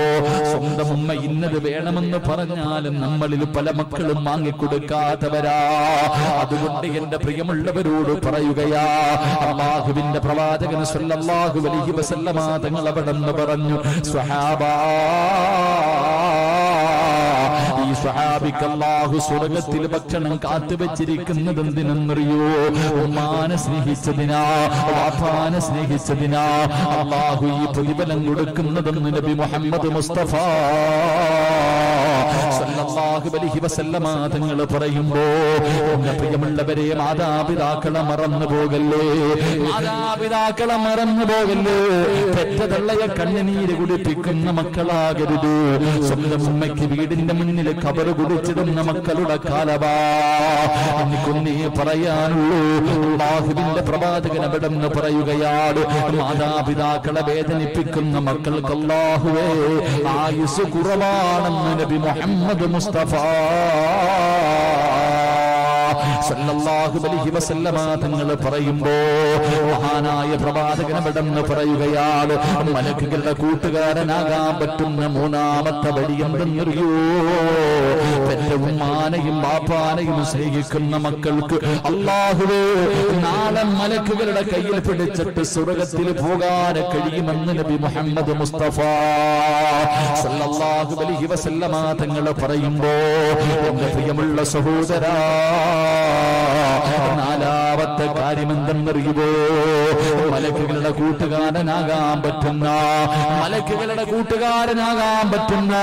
സ്വന്തം ഉമ്മ ഇന്നത് വേണമെന്ന് പറഞ്ഞാലും നമ്മളിൽ പല മക്കളും വാങ്ങിക്കൊടുക്കാത്തവരാ. അതുകൊണ്ട് എന്റെ പ്രിയമുള്ളവരോട് പറയുകയാ, അല്ലാഹുവിന്റെ പ്രവാചകൻ സല്ലല്ലാഹു അലൈഹി വസല്ലമ തങ്ങൾ അവിടെന്ന് പറഞ്ഞു, സ്വഹാബാ, ഈ സ്വഹാബിക്ക് അല്ലാഹു സ്വർഗ്ഗത്തിൽ ഭക്ഷണം കാത്തുവെച്ചിരിക്കുന്നത് എന്തിനെന്നറിയോ? ഉമ്മാനെ സ്നേഹിച്ചതിനാ, വാപ്പാനെ സ്നേഹിച്ചതിനാ അല്ലാഹു ഈ പ്രതിഫലം കൊടുക്കുന്നതെന്ന് നബി മുഹമ്മദ് മുസ്തഫ സല്ലല്ലാഹു അലൈഹി വസല്ലമ തങ്ങൾ പറയുമ്പോ, എന്റെ പ്രിയമുള്ളവരെ, മാതാപിതാക്കളെ മറന്നു പോകല്ലേ, മാതാപിതാക്കളെ മറന്നു പോകല്ലേ. പെറ്റതള്ളയെ കണ്ണുനീര് കുടിപ്പിക്കുന്ന മക്കളാകരുത്. സ്വന്തം ഉമ്മയ്ക്ക് വീടിന്റെ മുന്നിൽ ഖബറ് കുടിച്ചിടുന്ന മക്കളുടെ കാലവാ. എനിക്കൊന്നേ പറയാനുള്ളൂ, അല്ലാഹുവിന്റെ പ്രവാചകൻ അവിടെന്ന് പറയുകയാണ്, മാതാപിതാക്കളെ വേദനിപ്പിക്കുന്ന മക്കൾക്ക് അല്ലാഹുവേ ആയുസ് കുറവാണെന്ന് നബി മുഹമ്മദ് മുസ്തഫ സല്ലല്ലാഹു അലൈഹി വസല്ലമ തങ്ങൾ പറയുമ്പോ, മഹാനായ പ്രവാചകൻ അവിടെന്ന് പറയുകയാണ്, മലക്കുകളുടെ കൂട്ടുകാരനാകാൻ പറ്റുന്ന മൂന്നാമത്തെ വഴി എന്തെന്നറിയോ? തന്റെ ഉമ്മാനെയും ബാപ്പാനെയും സ്നേഹിക്കുന്ന മക്കൾക്ക് അല്ലാഹുവേ നാളെ മലക്കുകളുടെ കയ്യിൽ പിടിച്ചിട്ട് സ്വർഗ്ഗത്തിൽ പോകാൻ കഴിയുമെന്ന് നബി മുഹമ്മദ് മുസ്തഫ സല്ലല്ലാഹു അലൈഹി വസല്ലമ തങ്ങൾ പറയുമ്പോ, എന്റെ പ്രിയമുള്ള സഹോദരാ, നാലാമത്തെ കാര്യം എന്തെന്നറിയുമോ? മലക്കുകളുടെ കൂട്ടുകാരനാകാൻ പറ്റുന്ന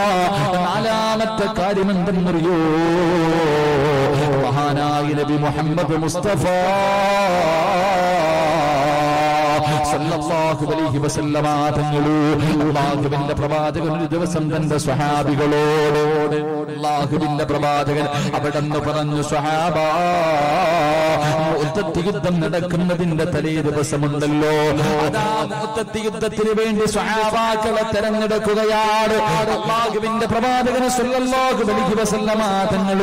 നാലാമത്തെ കാര്യം എന്തെന്നറിയോ? മഹാനായ നബി മുഹമ്മദ് മുസ്തഫ സല്ലല്ലാഹു അലൈഹി വസല്ലമ തങ്ങൾ അല്ലാഹുവിന്റെ പ്രവാചകൻ ഒരു ദിവസം തന്റെ സ്വഹാബികളോട് അല്ലാഹുവിന്റെ പ്രവാചകൻ അവിടെന്ന് പറഞ്ഞു, സ്വഹാബാ, മുഅ്തത്ത് യുദ്ധം നടക്കുന്നതിന്റെ തലേ ദിവസമുണ്ടല്ലോ, അതാ മുഅ്തത്ത് യുദ്ധത്തിന് വേണ്ടി സ്വഹാബാക്കളെ തെരഞ്ഞെടുക്കുകയാണ്. അല്ലാഹുവിന്റെ പ്രവാചകൻ സല്ലല്ലാഹു അലൈഹി വസല്ലമ തങ്ങൾ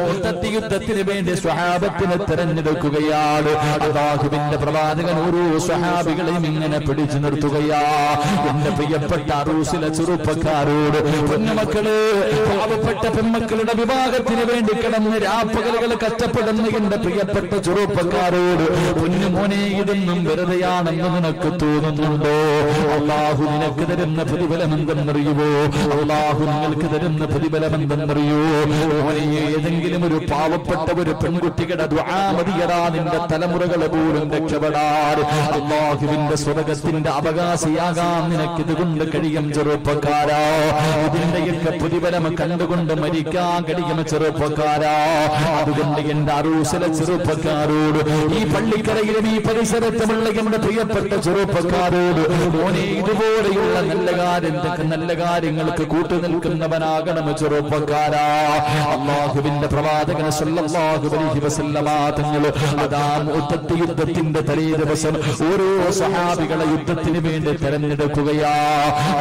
മുഅ്തത്ത് യുദ്ധത്തിന് വേണ്ടി സ്വഹാബത്തിനെ തെരഞ്ഞെടുക്കുകയാണ്. അല്ലാഹുവിന്റെ പ്രവാചകൻ ഓരോ സ്വഹാബികളെയും ഇങ്ങനെ പിടിച്ചു നിർത്തുകയാ. എന്റെ പ്രിയപ്പെട്ട അറൂസിലെ ചെറുപ്പക്കാരോട്, പൊന്നുമക്കള്, പാവപ്പെട്ട പെൺമക്കളുടെ വിവാഹത്തിന് വേണ്ടി കിടന്ന് രാപ്പകലുകൾ കഷ്ടപ്പെടുന്ന എന്റെ പ്രിയപ്പെട്ട ചെറുപ്പക്കാരോട്, പൊന്നുമോനെ, ഇതൊന്നും വെറുതെയാണെന്ന് നിനക്ക് തോന്നുന്നുണ്ടോ? അല്ലാഹു നിനക്ക് തരുന്ന പ്രതിഫലം എന്തെന്നറിയുമോ? അല്ലാഹു നിങ്ങൾക്ക് തരുന്ന പ്രതിഫലം എന്തെന്നറിയോ? മോനെ, ഏതെങ്കിലും ഒരു പാവപ്പെട്ട ഒരു പെൺകുട്ടിയുടെ ദുആ മതിയടാ നിന്റെ തലമുറകളെ പോലും രക്ഷപ്പെടാൻ. അല്ലാഹു അല്ലാഹുവിന്റെ സ്വർഗ്ഗത്തിന്റെ അവകാശിയാകാൻ നിനക്കിത് കൊണ്ട് കഴിയും ചെറുപ്പക്കാരാ. ഇതിന്റെയൊക്കെ പ്രതിഫലം കണ്ടുകൊണ്ട് മരിക്കാൻ കഴിയും ചെറുപ്പക്കാരാ. അതുകൊണ്ട് എന്റെ അറൂസല ചെറുപ്പക്കാരോട്, ഈ പള്ളിക്കരയിലും ഈ പരിസരത്തുമുള്ള എന്റെ പ്രിയപ്പെട്ട ചെറുപ്പക്കാരോട്, മോനെ ഇതുപോലെയുള്ള നല്ല കാര്യങ്ങൾക്ക് കൂട്ടുനിൽക്കുന്നവനാകണം ചെറുപ്പക്കാരാ. അല്ലാഹുവിന്റെ പ്രവാചകൻ സല്ലല്ലാഹു അലൈഹി വസല്ലമ തങ്ങൾ അതാ മുഅ്തത്ത് യുദ്ധത്തിന്റെ തലേ ദിവസം ഓരോ സഹാബികളെ യുദ്ധത്തിന് വേണ്ടി തെരഞ്ഞെടുക്കുകയാ.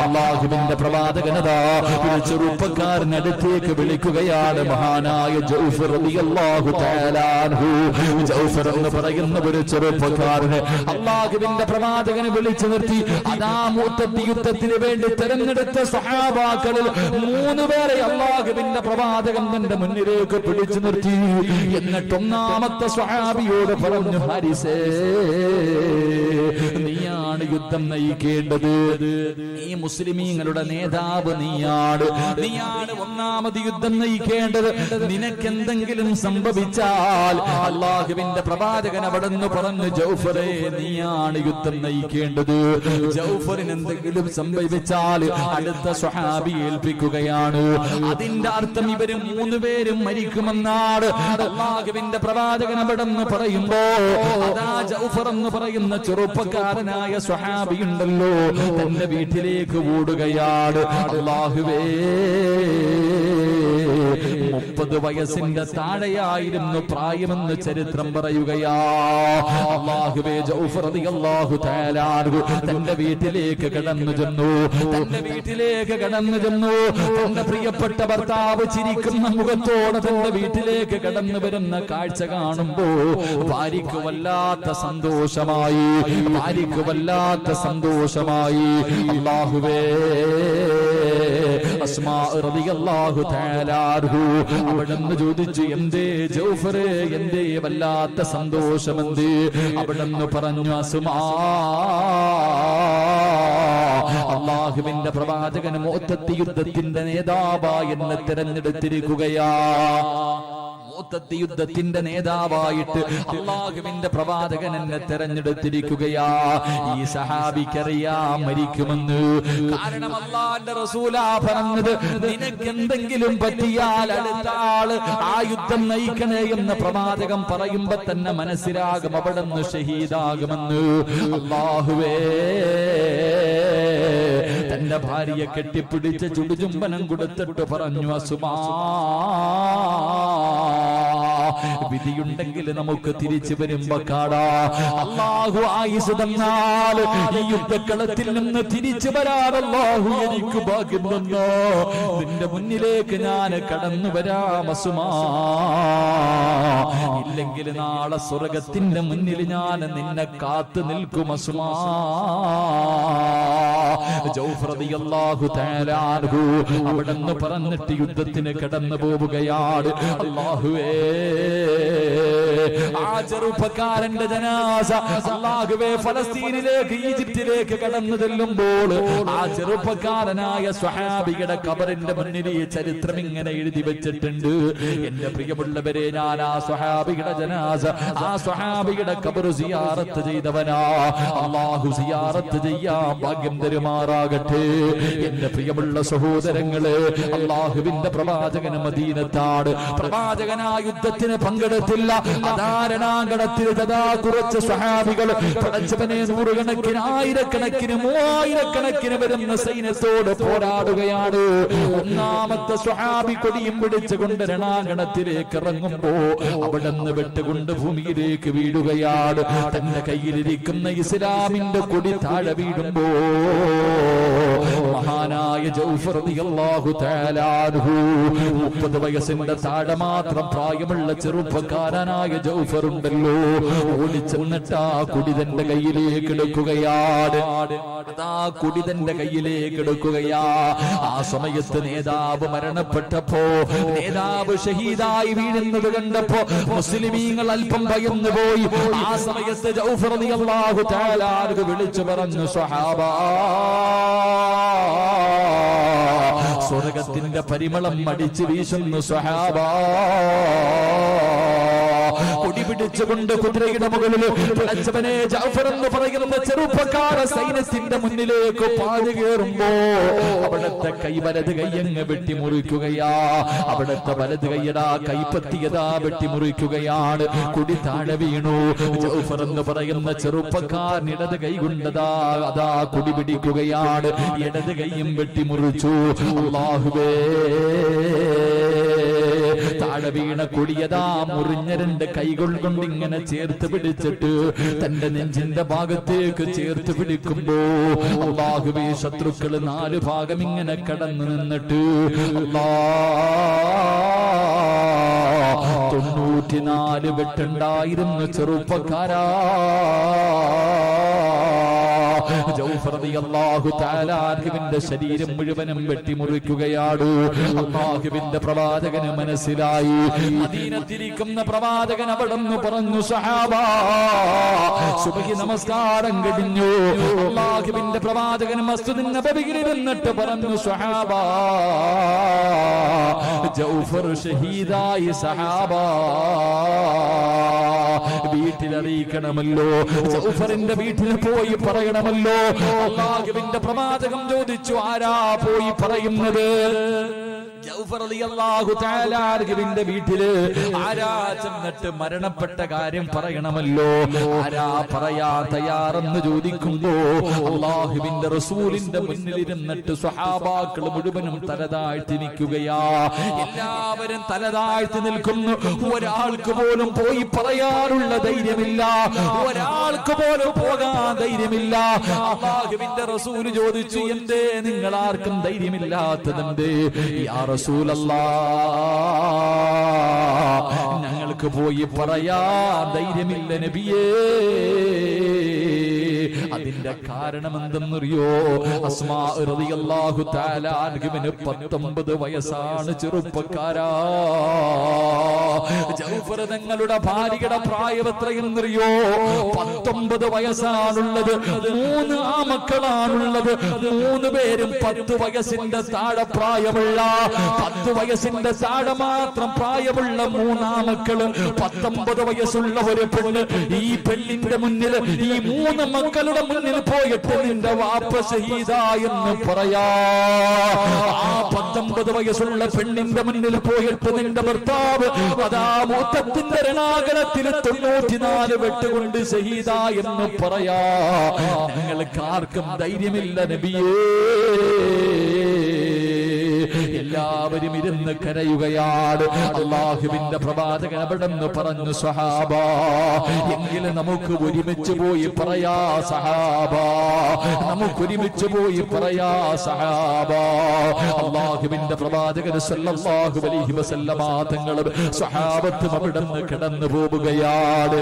അല്ലാഹുവിന്റെ പ്രവാചകനതാ ഒരു ചെറുപ്പക്കാരനടുത്തേക്ക് വിളിക്കുകയാണ്. മഹാനായ ജൗഫർ റളിയല്ലാഹു തആല അൻഹു. ജൗഫർ എന്ന് പറയുന്ന ഒരു ചെറുപ്പക്കാരനെ അല്ലാഹുവിന്റെ പ്രവാചകനെ വിളിച്ചു നിർത്തി. അതാ മുഅ്തത്ത് യുദ്ധത്തിന് വേണ്ടി തെരഞ്ഞെടുത്ത സഹാബാക്കളിൽ 3 പേരെ അല്ലാഹുവിന്റെ പ്രവാചകൻ തന്റെ മുന്നിലേക്ക് പിടിച്ചു നിർത്തി. എന്നിട്ട് ഒന്നാമത്തെ സ്വഹാബിയോട് പറഞ്ഞു, ഹാരിസേ, നീയാണ് യുദ്ധം നയിക്കേണ്ടത്. ഈ മുസ്ലിമീങ്ങളുടെ നേതാവ് നീയാണ് ഒന്നാമത് യുദ്ധം നയിക്കേണ്ടത്. നിനക്കെന്തെങ്കിലും സംഭവിച്ചാൽ അല്ലാഹുവിന്റെ പ്രവാചകൻ അവിടെന്ന് പറഞ്ഞു, ജൗഫറെ, നീയാണ് യുദ്ധം നയിക്കേണ്ടത്. ജൗഫറിന് എന്തെങ്കിലും സംഭവിച്ചാൽ അടുത്ത സ്വഹാബി ഏൽപ്പിക്കുകയാണ്. അതിന്റെ അർത്ഥം ഇവര് 3 പേരും മരിക്കുമെന്നാണ് അല്ലാഹുവിന്റെ പ്രവാചകൻ അവിടെന്ന് പറയുമ്പോ അതാ ജൗഫർ എന്ന് പറയുന്ന ചെറുപ്പക്കാരനായ സ്വഹാബിയുണ്ടല്ലോ തന്റെ വീട്ടിലേക്ക് ഓടുകയാണ്. അല്ലാഹുവേ, 30 വയസ്സിന്റെ താഴെയായിരുന്നു പ്രായമെന്ന് ചരിത്രം പറയുകയാ. അല്ലാഹുവേ, ജൗഫർ റളിയല്ലാഹു തആല അൻഹു തന്റെ വീട്ടിലേക്ക് കടന്നു ചെന്നു. തന്റെ പ്രിയപ്പെട്ട ഭർത്താവ് ചിരിക്കുന്ന മുഖത്തോടെ തന്റെ വീട്ടിലേക്ക് കടന്നു വരുന്ന കാഴ്ച കാണുമ്പോ ഭാര്യയ്ക്ക് വല്ലാത്ത സന്തോഷമായി. അല്ലാഹുവേ, അസ്മാ റളിയല്ലാഹു തആല അൻഹു അവിടുന്ന് ചോദിച്ചു, എന്തേ ജൗഫറേ, എന്തേ വല്ലാത്ത സന്തോഷമെന്തേ? അവിടുന്ന് പറഞ്ഞു, അസ്മാ, അല്ലാഹുവിന്റെ പ്രവാചകൻ മുഅ്തത്ത് യുദ്ധത്തിന്റെ നേതാവായി എന്നെ തിരഞ്ഞെടുത്തിരിക്കുകയാ. മുഅ്തത്ത് യുദ്ധത്തിന്റെ നേതാവായിട്ട് അല്ലാഹുവിന്റെ പ്രവാചകൻ എന്നെ തെരഞ്ഞെടുത്തിരിക്കുകയാ. ഈ സഹാബിക്കറിയാം മരിക്കുമെന്ന്. കാരണം അല്ലാഹുവിന്റെ റസൂലാ പറഞ്ഞത്, നിനക്ക് എന്തെങ്കിലും പറ്റിയാൽ അടുത്ത ആള് ആ യുദ്ധം നയിക്കണേ എന്ന് പ്രവാചകൻ പറയുമ്പോ തന്നെ മനസ്സിലാകും അവിടുന്ന് ഷഹീദാകുമെന്ന്. അല്ലാഹുവേ, തന്റെ ഭാര്യയെ കെട്ടിപ്പിടിച്ച് ചുടുചുംബനം കൊടുത്തിട്ട് പറഞ്ഞു, അസുമാ, വിധിയുണ്ടെങ്കിൽ നമുക്ക് തിരിച്ചു വരുമ്പോ കാണാ. അല്ലാഹു ആയുസ് തന്നാൽ ഈ യുദ്ധക്കളത്തിൽ നിന്ന് തിരിച്ചു വരാൻ അല്ലാഹു എനിക്ക് ഭാഗ്യം തന്നോ. നിന്റെ മുന്നിലേക്ക് ഞാൻ കടന്നു വരാം അസുമാ. ഇല്ലെങ്കിൽ നാളെ സ്വർഗത്തിന്റെ മുന്നിൽ ഞാൻ നിന്നെ കാത്തു നിൽക്കും അസുമാ. ജൗഫർ റളിയല്ലാഹു തആല അൻഹു അവിടെന്ന് പറഞ്ഞിട്ട് യുദ്ധത്തിന് കടന്നു പോവുകയാണ്. അല്ലാഹുവേ, ആ ചെറുപ്പക്കാരന്റെ ജനാസ അല്ലാഹുവേ ഫലസ്തീനിലേക്ക്, ഈജിപ്തിലേക്ക് കടന്നു ചെല്ലുമ്പോൾ ആ ചെറുപ്പക്കാരനായ സ്വഹാബിയുടെ ഖബറിന്റെ മുന്നിൽ ഈ ചരിത്രം ഇങ്ങനെ എഴുതി വെച്ചിട്ടുണ്ട്. എന്റെ പ്രിയമുള്ളവരെ, ഞാൻ ആ സ്വഹാബിയുടെ ജനാസ, ആ സ്വഹാബിയുടെ ഖബർ സിയാറത്ത് ചെയ്തവനാ. അല്ലാഹു സിയാറത്ത് ചെയ്യാൻ ഭാഗ്യം തരുമാറാകട്ടെ. എന്റെ പ്രിയമുള്ള സഹോദരങ്ങളെ, അല്ലാഹുവിന്റെ പ്രവാചകൻ മദീനത്താണ്. പ്രവാചകനാ യുദ്ധത്തിന് പങ്കെടുത്തില്ല. അധാരണാങ്കണത്തിൽ തഥാ കുറച്ച് സ്വഹാബികൾ പടച്ചവനെ നൂറുകണക്കിന്, ആയിരക്കണക്കിന്, 3000കണക്കിന് വരുന്ന സൈന്യത്തോട് പോരാടുകയാണ്. ഒന്നാമത്തെ സ്വഹാബി കൊടിയും പിടിച്ചുകൊണ്ട് രണാങ്കണത്തിലേക്ക് ഇറങ്ങുമ്പോ അവിടുന്ന് വെട്ടുകൊണ്ട് ഭൂമിയിലേക്ക് വീഴുകയാണ്. തന്റെ കയ്യിലിരിക്കുന്ന ഇസ്ലാമിന്റെ കൊടി താഴെ വീഴുമ്പോ മഹാനായ ജൗഫർ റളിയല്ലാഹു തആല അൻഹു 30 വയസ്സിന്റെ താഴെ മാത്രം പ്രായമുള്ള ചെറുപ്പക്കാരനായ ജൗഫർ ഉണ്ടല്ലോ, ഓടിച്ചെന്നിട്ട് ആ കുടി തന്റെ കയ്യിലേക്ക് എടുക്കുകയാണ്. ആ കുടി തന്റെ കയ്യിലേക്ക് എടുക്കുകയാ. ആ സമയത്ത് നേതാവ് മരണപ്പെട്ടപ്പോ, നേതാവ് ഷഹീദായി വീഴുന്നത് കണ്ടപ്പോ മുസ്ലിമീങ്ങൾ അല്പം ഭയന്നു പോയി. ആ സമയത്ത് ജൗഫർ റളിയല്ലാഹു തആല അൻഹു വിളിച്ചു പറഞ്ഞു, സ്വഹാബാ, സ്വർഗത്തിന്റെ പരിമളം അടിച്ചു വീശുന്നു സ്വഹാബാ. കൊടി പിടിച്ചുകൊണ്ട് കുതിരയുടെ മുകളിൽ പടച്ചവനെ ജഅഫർ എന്ന് പറയുന്ന ചെറുപ്പക്കാര സൈന്യത്തിന്റെ മുന്നിലേക്ക് പാഞ്ഞു കയറുമ്പോ അവിടുത്തെ വലത് കൈയങ്ങ് വെട്ടിമുറിക്കുകയാ. അവിടുത്തെ വലത് കൈയടാ കൈപ്പത്തിയതാ വെട്ടിമുറിക്കുകയാണ്. കുടി താഴെ വീണു. ജഅഫർ എന്ന് പറയുന്ന ചെറുപ്പക്കാരൻ ഇടത് കൈ കൊണ്ടതാ അതാ കുടി പിടിക്കുകയാണ്. ഇടത് കൈയും വെട്ടിമുറിച്ചു. അല്ലാഹുവേ, താഴെ വീണ കൊടിയതാ മുറിഞ്ഞ രണ്ട് കൈകൾ കൊണ്ട് ഇങ്ങനെ ചേർത്ത് പിടിച്ചിട്ട് തന്റെ നെഞ്ചിന്റെ ഭാഗത്തേക്ക് ചേർത്ത് പിടിക്കുമ്പോ അല്ലാഹുവേ, ശത്രുക്കള് 4 ഭാഗം ഇങ്ങനെ കടന്നു നിന്നിട്ട് 94 വെട്ടുണ്ടായിരുന്നു ചെറുപ്പക്കാരാ. ജൗഫർ റളിയല്ലാഹു തആല അൻഹുവിന്റെ ശരീരം മുഴുവനും വെട്ടിമുറിക്കുകയാണ്. അല്ലാഹുവിന്റെ പ്രവാചകന് മനസ്സിലായി. മദീനത്തിരിക്കുന്ന പ്രവാചകൻ അവിടെന്ന് പറഞ്ഞു, സഹാബാ, സുബ്ഹി നമസ്കാരം കഴിഞ്ഞു. അല്ലാഹുവിന്റെ പ്രവാചകൻ മസ്ജിദുൻ നബവിയിൽ ഇരുന്നിട്ട് പറഞ്ഞു, സഹാബാ, ജൗഫർ ഷഹീദായി. സഹാബാ, വീട്ടിലറിയിക്കണമല്ലോ, ജൗഫറിന്റെ വീട്ടിൽ പോയി പറയണമല്ലോ. അല്ലാഹുവിന്റെ പ്രവാചകൻ ചോദിച്ചു, ആരാ പോയി പറയുന്നത്? ജൗഫർ റളിയല്ലാഹു തആല അൻഹുവിന്റെ വീട്ടില് ആരാ ചെന്നിട്ട് മരണപ്പെട്ട കാര്യം പറയണമല്ലോ. ആരാ പറയാ തയ്യാറെന്ന് ചോദിക്കുമ്പോ അല്ലാഹുവിന്റെ റസൂലിന്റെ മുന്നിൽ ഇരുന്നിട്ട് സ്വഹാബാക്കൾ മുഴുവനും തലതാഴ്ത്തി നിൽക്കുകയാ. എല്ലാവരും തലതാഴ്ത്തി നിൽക്കുന്നു. ഒരാൾക്ക് പോലും പോയി പറയാനുള്ള ധൈര്യമില്ല. ഒരാൾക്ക് പോലും പോകാൻ ധൈര്യമില്ല. അല്ലാഹുവിന്റെ റസൂൽ ചോദിച്ചു, എന്തേ നിങ്ങൾ ആർക്കും ധൈര്യമില്ലാത്തതെന്തേ? യാ റസൂലല്ലാഹ്, ഞങ്ങൾക്ക് പോയി പറയാ ധൈര്യമില്ല നബിയേ. അതിന്റെ കാരണം എന്തെന്നറിയോ? അസ്മാ റളിയല്ലാഹു തആല അൻഹുവിന് 19 വയസ്സാണ്. ചെറുപ്പക്കാരാ, ജൗഫർ തങ്ങളുടെ ഭാര്യയുടെ പ്രായം എത്രയെന്നറിയോ? 19 വയസ്സാണുള്ളത്. 3 ആമക്കളാണുള്ളത്. 3 പേരും 10 വയസ്സിന്റെ താഴെ പ്രായമുള്ള, 10 വയസ്സിന്റെ താഴെ മാത്രം പ്രായമുള്ള 3 ആമക്കള്. 19 വയസ്സുള്ള ഒരു പെണ്ണ്. ഈ പെണ്ണിന്റെ മുന്നിൽ, ഈ 3 മക്കളുടെ മുന്നിൽ പോയിട്ട് നിന്റെ വാപ്പ ഷഹീദാ എന്ന് പറയാ. ആ 19 വയസ്സുള്ള പെണ്ണിന്റെ മുന്നിൽ പോയിട്ട് നിന്റെ ഭർത്താവ് അതാ മൂത്തത്തിന്റെ രണാകലത്തിൽ 94 വെട്ടുകൊണ്ട് ഷഹീദാ എന്ന് പറയാ. ഞങ്ങൾക്ക് ആർക്കും ധൈര്യമില്ല നബിയേ. എല്ലാവരും ഇരുന്ന് കരയുകയാണ്. അല്ലാഹുവിന്റെ പ്രവാചകൻ അവിടെന്ന് പറഞ്ഞു, സഹാബാ, എങ്കിലും നമുക്ക് ഒരുമിച്ച് പോയി പറയാ സഹാബാ, നമുക്ക് ഒരുമിച്ച് പോയി പറയാ സഹാബാ. അല്ലാഹുവിന്റെ പ്രവാചകൻ സല്ലല്ലാഹു അലൈഹി വസല്ലമ തങ്ങളും സഹാബത്തും അവിടെന്ന് കടന്നു പോവുകയാണ്.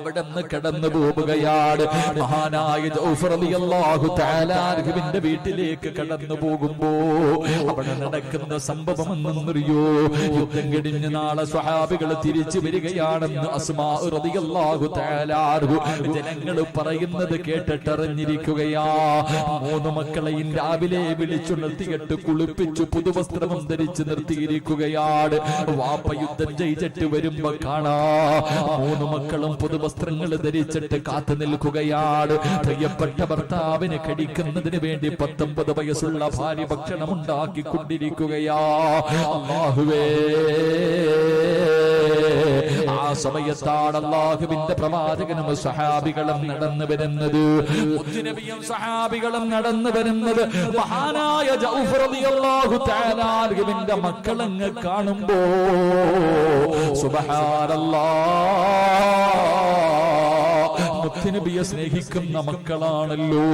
അവിടെന്ന് കടന്നു പോവുകയാണ്. മഹാനായ ജൗഫർ റളിയല്ലാഹു തആല അൻഹുവിന്റെ വീട്ടിലേക്ക് കടന്നു പോകുമ്പോ അവിടെ നടക്കുന്ന സംഭവം എന്നറിയോ? യുദ്ധം കഴിഞ്ഞ് നാളെ സ്വഹാബികൾ തിരിച്ചു വരികയാണെന്ന് അസ്മാ റളിയല്ലാഹു തആല അൻഹു ജനങ്ങൾ പറയുന്നത് കേട്ടിട്ടറിഞ്ഞിരിക്കുകയാ. 3 മക്കളെയും രാവിലെ വിളിച്ചുണർത്തിയിട്ട് കുളിപ്പിച്ചു പുതുവസ്ത്രം ധരിച്ച് നിർത്തിയിരിക്കുകയാണ്. വാപ്പ യുദ്ധം ജയിച്ചിട്ട് വരുമ്പോ കാണാ 3 മക്കളും പുതുവസ്ത്രങ്ങൾ ധരിച്ചിട്ട് കാത്തു നിൽക്കുകയാണ്. പ്രിയപ്പെട്ട ഭർത്താവിന് കഴിക്കുന്നതിന് വേണ്ടി 19 വയസ്സുള്ള ഭാര്യ ഭക്ഷണം ഉണ്ടാക്കിക്കൊണ്ടിരിക്കുകയാ. അല്ലാഹുവേ, ആ സമയത്താണ് അല്ലാഹുവിന്റെ പ്രവാചകനും സഹാബികളും നടന്നു വരുന്നത്. മുത്തുനബിയും സഹാബികളും നടന്നു വരുന്നത്. മഹാനായ ജൗഫർ റളിയല്ലാഹു തആല അൻഹുവിന്റെ മക്കളങ്ങ് കാണുമ്പോ സുബ്ഹാനല്ലാഹ്, മുത്തുനബിയെ സ്നേഹിക്കുന്ന മക്കളാണല്ലോ.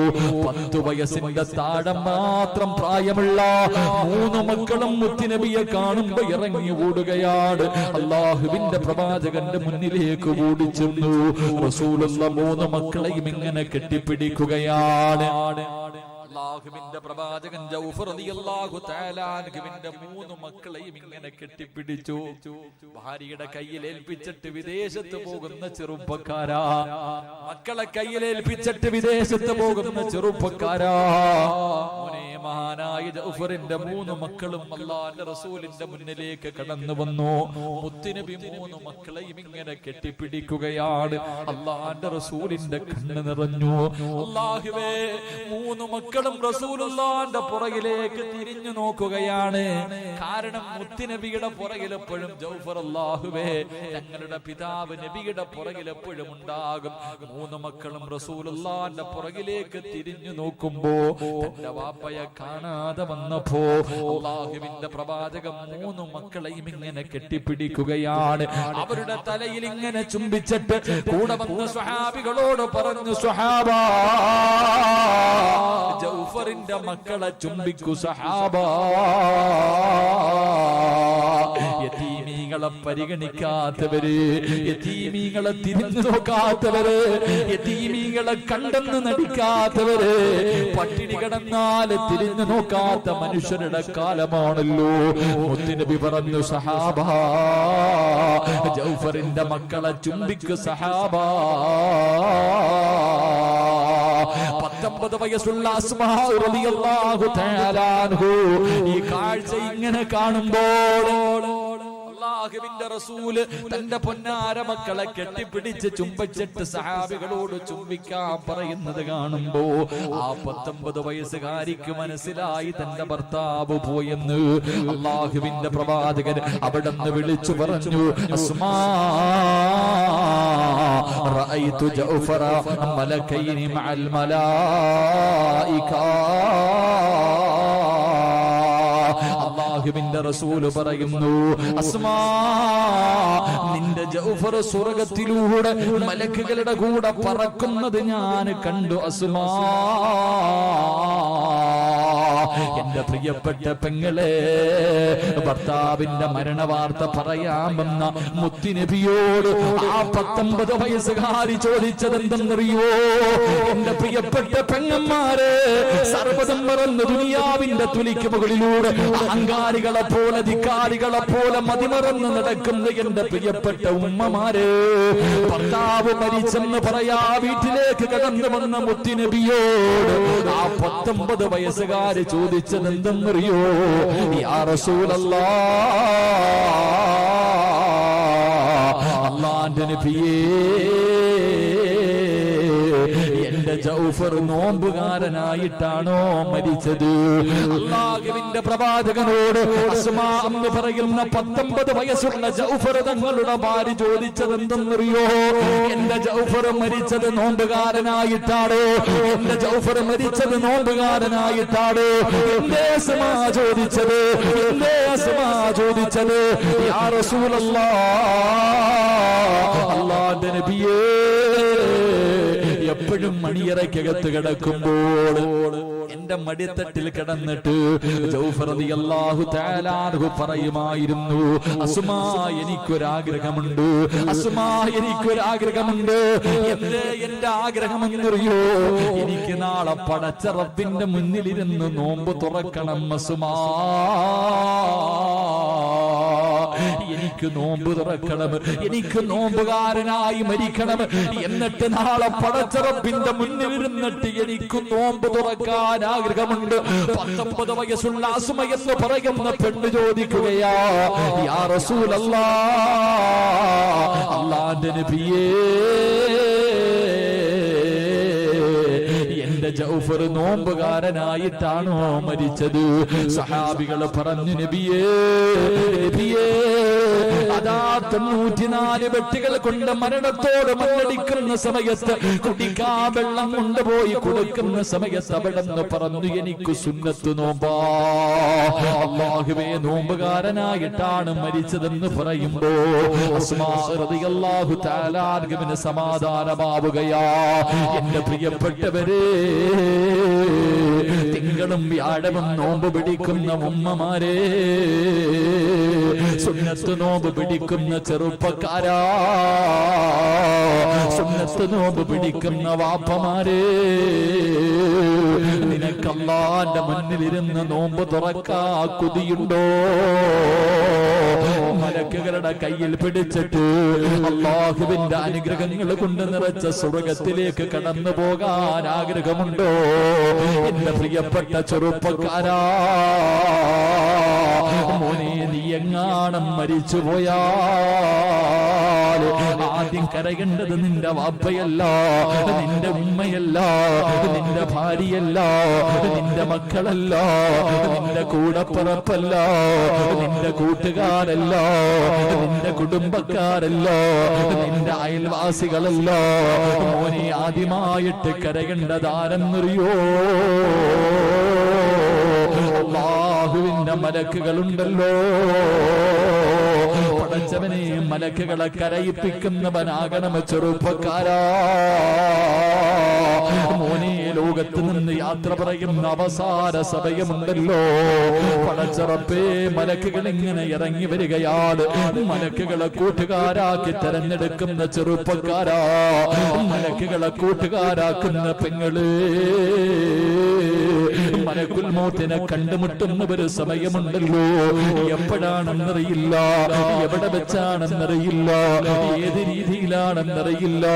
10 വയസ്സിന്റെ താഴെ മാത്രം പ്രായമുള്ള 3 മക്കളും മുത്തുനബിയെ കാണുമ്പോ ഇറങ്ങി ഓടുകയാണ്. അല്ലാഹുവിന്റെ പ്രവാചകന്റെ മുന്നിലേക്ക് ഓടിച്ചെന്നു. റസൂലുള്ള 3 മക്കളെയും ഇങ്ങനെ കെട്ടിപ്പിടിക്കുകയാണ്. അല്ലാഹുവിന്റെ പ്രവാചകൻ ജൗഫർ റളിയല്ലാഹു തആല അൻഹുവിന്റെ 3 മക്കളെയും ഇങ്ങനെ കെട്ടിപ്പിടിച്ചു. ഭാര്യയുടെ കയ്യിൽ ഏൽപ്പിച്ചിട്ട് വിദേശത്ത് പോകുന്ന ചെറുപ്പക്കാരാ, മക്കളെ കയ്യിൽ ഏൽപ്പിച്ചിട്ട് വിദേശത്ത് പോകുന്ന ചെറുപ്പക്കാരാ, മോനെ മഹാനായ ജൗഫറിന്റെ 3 മക്കളും അല്ലാഹുവിന്റെ റസൂലിന്റെ മുന്നിലേക്ക് കടന്നു വന്നു. മുത്തുനബി 3 മക്കളെയും ഇങ്ങനെ കെട്ടിപ്പിടിക്കുകയാണ്. അല്ലാഹുവിന്റെ റസൂലിന്റെ കണ്ണ് നിറഞ്ഞു. അല്ലാഹുവേ, 3 മക്കളും റസൂലുള്ളാഹിന്റെ പുറകിലേക്ക് തിരിഞ്ഞു നോക്കുകയാണ്. കാരണം മുത്തുനബിയുടെ പുറകിൽ എപ്പോഴും ജൗഫർ, അല്ലാഹുവേ ഞങ്ങളുടെ പിതാവ് നബിയുടെ പുറകിൽ എപ്പോഴും ഉണ്ടാകും. 3 മക്കളും റസൂലുള്ളാഹിന്റെ പുറകിലേക്ക് തിരിഞ്ഞു നോക്കുമ്പോ തന്റെ വാപ്പയെ കാണാതെ വന്നപ്പോ അല്ലാഹുവിന്റെ പ്രവാചകൻ 3 മക്കളെയും ഇങ്ങനെ കെട്ടിപ്പിടിക്കുകയാണ്. അവരുടെ തലയിൽ ഇങ്ങനെ ചുംബിച്ചിട്ട് കൂടെ വന്ന സ്വഹാബികളോട് പറഞ്ഞു, സ്വഹാബാ, ജൗഫറിന്റെ മക്കളെ ചുംബിക്കൂ സ്വഹാബാ. യതീമീങ്ങളെ പരിഗണിക്കാത്തവര്, യതീമീങ്ങളെ തിരിഞ്ഞു നോക്കാത്തവര്, യതീമീങ്ങളെ കണ്ടെന്ന് നടിക്കാത്തവര്, പട്ടിണി കിടന്നാൽ തിരിഞ്ഞു നോക്കാത്ത മനുഷ്യരുടെ കാലമാണല്ലോ. മുത്തുനബി പറഞ്ഞു, സഹാബാ, ജൗഫറിന്റെ മക്കളെ ചുംബിക്കു സഹാബാ. 19 വയസ്സുള്ള അസ്മാ റളിയല്ലാഹു തആല അൻഹു ഈ കാഴ്ച ഇങ്ങനെ കാണുമ്പോൾ അല്ലാഹുവിന്റെ റസൂല് തന്റെ പൊന്നാര മക്കളെ കെട്ടിപ്പിടിച്ച് ചുംബിച്ചിട്ട് സഹാബികളോട് ചുംബിക്കാൻ പറയുന്നത് കാണുമ്പോ ആ 19 വയസ്സുകാരിക്ക് മനസ്സിലായി തന്റെ ഭർത്താവ് പോയെന്ന്. അല്ലാഹുവിന്റെ പ്രവാചകൻ അവിടുന്ന് വിളിച്ചു പറഞ്ഞു, അസ്മാ റഅയ്തു ജൗഫറ മലക്കൈനി മഅൽ മലായിക. അല്ലാഹുവിന്റെ റസൂൽ പറയുന്നു, അസ്മാ, നിന്റെ ജൗഫർ സ്വർഗ്ഗത്തിലൂടെ മലക്കുകളുടെ കൂടെ പറക്കുന്നത് ഞാൻ കണ്ടു. അസ്മാ, എന്റെ പ്രിയപ്പെട്ട പെങ്ങളെ, ഭർത്താവിന്റെ മരണവാർത്ത പറയാമെന്ന മുത്തുനബിയോട് ആ 19 വയസ്സുകാരി ചോദിച്ചത് എന്തെന്നറിയോ? എന്റെ പ്രിയപ്പെട്ട പെങ്ങന്മാരെ, സർവ്വതും മറന്ന് ദുനിയാവിന്റെ തുലിക്ക് മുകളിലൂടെ അഹങ്കാരികളെ പോലെ, ധിക്കാരികളെ പോലെ മതിമറന്ന് നടക്കുന്ന എന്റെ പ്രിയപ്പെട്ട ഉമ്മമാരെ, ഭർത്താവ് മരിച്ചെന്ന് പറയാ വീട്ടിലേക്ക് കടന്നു വന്ന മുത്തുനബിയോട് ആ 19 വയസ്സുകാരി ചോദിച്ചത് എന്തെന്നറിയോ? യാ റസൂലല്ലാഹ്, അല്ലാഹുവിന്റെ നബിയേ, എന്റെ ജൗഫർ നോമ്പുകാരനായിട്ടാണോ മരിച്ചത്? അല്ലാഹുവിന്റെ പ്രവാചകനോട് അസ്മാ എന്ന് പറയുന്ന 19 വയസ്സുള്ള ജൗഫർ തങ്ങളുടെ ഭാര്യ ചോദിച്ചത് എന്തെന്നറിയോ? എന്റെ ജൗഫർ മരിച്ചത് നോമ്പുകാരനായിട്ടാണോ? എന്റെ ജൗഫർ മരിച്ചത് നോമ്പുകാരനായിട്ടാണോ? എന്റെ അസ്മാ ചോദിച്ചത്, എന്റെ അസ്മാ ചോദിച്ചത്, യാ റസൂലല്ലാഹ്, അല്ലാഹുവിന്റെ നബിയേ, എപ്പോഴും മണിയറയ്ക്കകത്ത് കിടക്കുമ്പോൾ എന്റെ മടിത്തട്ടിൽ കിടന്നിട്ട് ജൗഫർ റളിയല്ലാഹു തആല അൻഹു പറയുമായിരുന്നു, അസ്മാ, എനിക്കൊരാഗ്രഹമുണ്ട്, അസ്മാ, എനിക്കൊരാഗ്രഹമുണ്ട്. എന്റെ ആഗ്രഹം എന്നറിയോ? എനിക്ക് നാളെ പടച്ച റബ്ബിന്റെ മുന്നിലിരുന്ന് നോമ്പ് തുറക്കണം അസ്മാ. എനിക്ക് നോമ്പ് തുറക്കണം, എനിക്ക് നോമ്പുകാരനായി മരിക്കണം. എന്നിട്ട് നാളെ പടച്ച റബ്ബിന്റെ മുന്നിലിരുന്നിട്ട് എനിക്ക് നോമ്പ് തുറക്കാൻ ആഗ്രഹമുണ്ട്. 19 വയസ്സുള്ള അസ്മ എന്ന് പറയുന്ന പെണ്ണ് ചോദിക്കുകയാ, യാ റസൂലല്ലാഹ്, അല്ലാഹുവിന്റെ നബിയേ, എന്റെ ജൗഫർ നോമ്പുകാരനായിട്ടാണോ മരിച്ചത്? സഹാബികൾ പറഞ്ഞു, നബിയേ, നബിയേ, അതാ 94 വെട്ടികൾ കൊണ്ട് മരണത്തോട് മല്ലടിക്കുന്ന സമയത്ത് കുടിക്കാൻ വെള്ളം കൊണ്ടുപോയി കൊടുക്കുന്ന സമയത്ത് അവിടെന്ന് പറഞ്ഞു, എനിക്ക് സുന്നത്ത് നോമ്പാ. അല്ലാഹുവേ, നോമ്പുകാരനായിട്ടാണ് മരിച്ചതെന്ന് പറയുമ്പോ അസ്മാ റളിയല്ലാഹു തആല അൻഹുവിന് സമാധാനമാവുകയാ. എന്റെ പ്രിയപ്പെട്ടവരെ, തിങ്കളും വ്യാഴവും നോമ്പ് പിടിക്കുന്ന ഉമ്മമാരെ, സുന്നത്ത് നോമ്പ് പിടിക്കുന്ന ചെറുപ്പക്കാരാ, സുന്നത്ത് നോമ്പ് പിടിക്കുന്ന വാപ്പമാരെ, നിനക്ക് അല്ലാഹുവിന്റെ മുന്നിലിരുന്ന് നോമ്പ് തുറക്കാ കൊതിയുണ്ടോ? മലക്കുകളുടെ കയ്യിൽ പിടിച്ചിട്ട് അല്ലാഹുവിന്റെ അനുഗ്രഹങ്ങൾ കൊണ്ട് നിറച്ച സ്വർഗത്തിലേക്ക് കടന്നു പോകാൻ ആഗ്രഹമുണ്ടോ? എന്റെ പ്രിയപ്പെട്ട ചെറുപ്പക്കാരാ, മോനെ, നീ എങ്ങാണം മരിച്ചുപോയാൽ ആദ്യം കരയേണ്ടത് നിന്റെ വാപ്പയല്ല, നിന്റെ ഉമ്മയല്ല, നിന്റെ ഭാര്യയല്ല, നിന്റെ മക്കളല്ല, നിന്റെ കൂടപ്പിറപ്പല്ല, നിന്റെ കൂട്ടുകാരല്ല, നിന്റെ കുടുംബക്കാരല്ല, നിന്റെ അയൽവാസികളല്ല. മോനെ, ആദ്യമായിട്ട് കരയേണ്ടതാരെന്നറിയോ? അല്ലാഹുവിന്റെ മലക്കുകളുണ്ടല്ലോ. പടച്ചവനെ, മലക്കുകളെ കരയിപ്പിക്കുന്നവനാകണം ചെറുപ്പക്കാരാ. മോനെ, ലോകത്ത് നിന്ന് യാത്ര പറയുന്ന അവസാന സമയമുണ്ടല്ലോ. പടച്ചറപ്പേ, മലക്കുകൾ ഇങ്ങനെ ഇറങ്ങി വരികയാണ്. മലക്കുകളെ കൂട്ടുകാരാക്കി തെരഞ്ഞെടുക്കുന്ന ചെറുപ്പക്കാരാ, മലക്കുകളെ കൂട്ടുകാരാക്കുന്ന പെങ്ങള്, മലക്കുൽ മൗത്തിനെ കണ്ടുമുട്ടുന്ന ഒരു സമയമുണ്ടല്ലോ. എപ്പോഴാണെന്നറിയില്ല, എവിടെ വെച്ചാണെന്നറിയില്ല, ഏത് രീതിയിലാണെന്നറിയില്ല.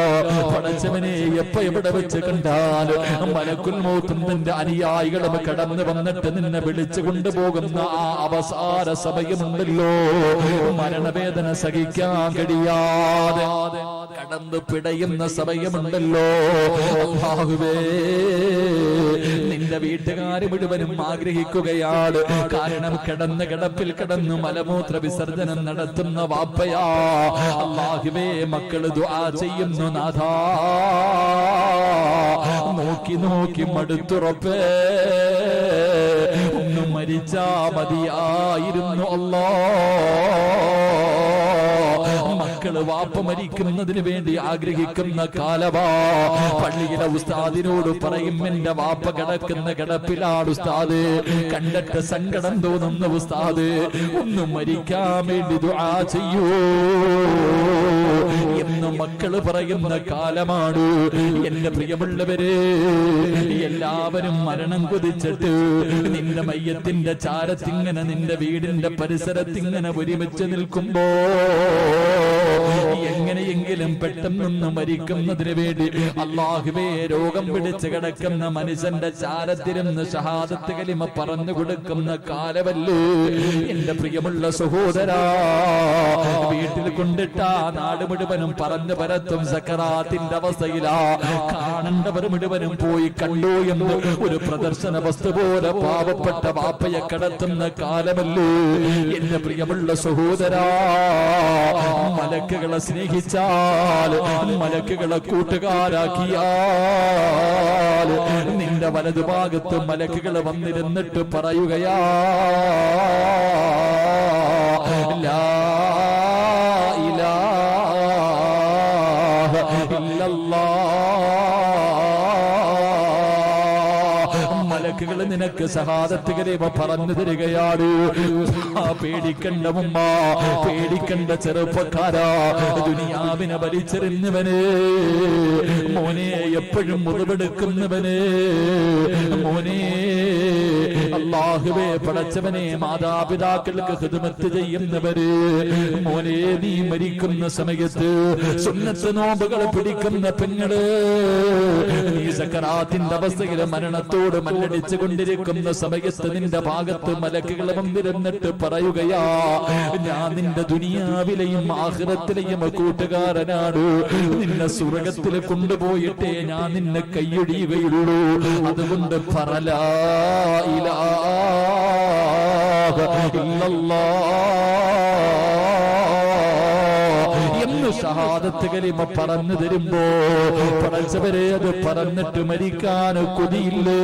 പടച്ചവനെ, എപ്പോ എവിടെ വെച്ച് കണ്ടാൽ മലക്കുൽ മൗത്തും നിന്റെ അനുയായികളും കടന്നു വന്നിട്ട് നിന്നെ വിളിച്ചു കൊണ്ടുപോകുന്ന ആ അവസാന സമയമുണ്ടല്ലോ. മരണവേദന സഹിക്കാൻ കഴിയാതെ കടന്നു പിടയുന്ന സമയമുണ്ടല്ലോ. അല്ലാഹുവേ, നിന്റെ വീട്ടുകാര് മുഴുവനും ആഗ്രഹിക്കുകയാണ്. കാരണം കിടന്ന് കിടപ്പിൽ കിടന്ന് മലമൂത്ര വിസർജനം നടത്തുന്ന വാപ്പയാ. അല്ലാഹുവേ, മക്കള് ദുആ ചെയ്യുന്നു, നാഥാ, നോക്കി നോക്കി മടുത്തുറപ്പേ, ഒന്ന് മരിച്ചാ മതിയായിരുന്നു അല്ലാ. മക്കള് വാപ്പ മരിക്കുന്നതിന് വേണ്ടി ആഗ്രഹിക്കുന്ന കാലവാ. പള്ളിയിലെ ഉസ്താദിനോട് പറയും, എന്റെ വാപ്പ കിടക്കുന്ന കിടപ്പിലാണ് ഉസ്താദ്, കണ്ടിട്ട് സങ്കടം തോന്നുന്ന ഉസ്താദ്, ഒന്ന് മരിക്കാൻ വേണ്ടി ദുആ ചെയ്യൂ എന്ന് മക്കള് പറയുന്ന കാലമാണ്. എന്റെ പ്രിയമുള്ളവരെ, എല്ലാവരും മരണം കൊതിച്ചിട്ട് നിന്റെ മയ്യത്തിന്റെ ചാരത്തിങ്ങനെ നിന്റെ വീടിന്റെ പരിസരത്തിങ്ങനെ ഒരുമിച്ച് നിൽക്കുമ്പോ എങ്ങനെയെങ്കിലും പെട്ടെന്നൊന്ന് മരിക്കുന്നതിന് വേണ്ടി അല്ലാഹുവേ, രോഗം പിടിച്ച് കിടക്കുന്ന മനുഷ്യന്റെ ചാരത്തിരുന്ന് ഷഹാദത്ത് കലിമ പറഞ്ഞു കൊടുക്കുന്ന കാലമല്ലേ എന്റെ പ്രിയമുള്ള സഹോദരാ. വീട്ടിൽ കൊണ്ടിട്ടാ നാട് മുഴുവനും പറഞ്ഞു പരത്തും സക്കറാത്തിന്റെ അവസ്ഥയിലാ. കാണേണ്ടവർ മുഴുവനും പോയി കണ്ടു എന്ന് ഒരു പ്രദർശന വസ്തു പോലെ പാവപ്പെട്ട വാപ്പയെ കടത്തുന്ന കാലമല്ലേ എന്റെ പ്രിയമുള്ള സഹോദരാ. മലക്കുകളെ സ്നേഹിച്ചാൽ, മലക്കുകളെ കൂട്ടുകാരാക്കിയാൽ, നിന്റെ വലതുഭാഗത്ത് മലക്കുകൾ വന്നിരുന്നിട്ട് പറയുകയാ, ലാ ഇലാഹ ഇല്ലല്ലാഹ്. മലക്കുകൾ നിനക്ക് ഷഹാദത്ത് കലിമ പറഞ്ഞു തരികയാണ്. പേടിക്കണ്ട ഉമ്മ, പേടിക്കണ്ട ചെറുപ്പക്കാരാ, ദുനിയാവിനെ വലിച്ചെറിഞ്ഞവന്, മോനെ എപ്പോഴും മുറിവെടുക്കുന്നവന്, മോനെ അല്ലാഹുവേ പടച്ചവനെ, മാതാപിതാക്കൾക്ക് ഖിദ്മത്ത് ചെയ്യുന്നവര്, മോനെ നീ മരിക്കുന്ന സമയത്ത് സുന്നത്ത് നോമ്പുകൾ പിടിക്കുന്ന പെങ്ങള്, നീ സക്കറാത്തിന്റെ അവസ്ഥയിൽ മരണത്തോട് മല്ലടിച്ചു കൊണ്ടിരിക്കുന്ന സമയത്ത് നിന്റെ ഭാഗത്ത് മലക്കുകൾ വന്നിരുന്നിട്ട് പറയുകയാ, ഞാൻ നിന്റെ ദുനിയാവിലെയും ആഖിറത്തിലെയും കൂട്ടുകാരനാണ്, നിന്നെ സ്വർഗ്ഗത്തിൽ കൊണ്ടുപോയിട്ടേ ഞാൻ നിന്നെ കൈയൊഴിയുകയുള്ളൂ, അതുകൊണ്ട് പറലാ ഇലാഹ ഇല്ലല്ലാഹ് എന്ന് ഷഹാദത്ത് കലിമ പറഞ്ഞു തരുമ്പോ പടച്ചവരെ, അത് പറഞ്ഞിട്ട് മരിക്കാൻ കൊതിയില്ലേ?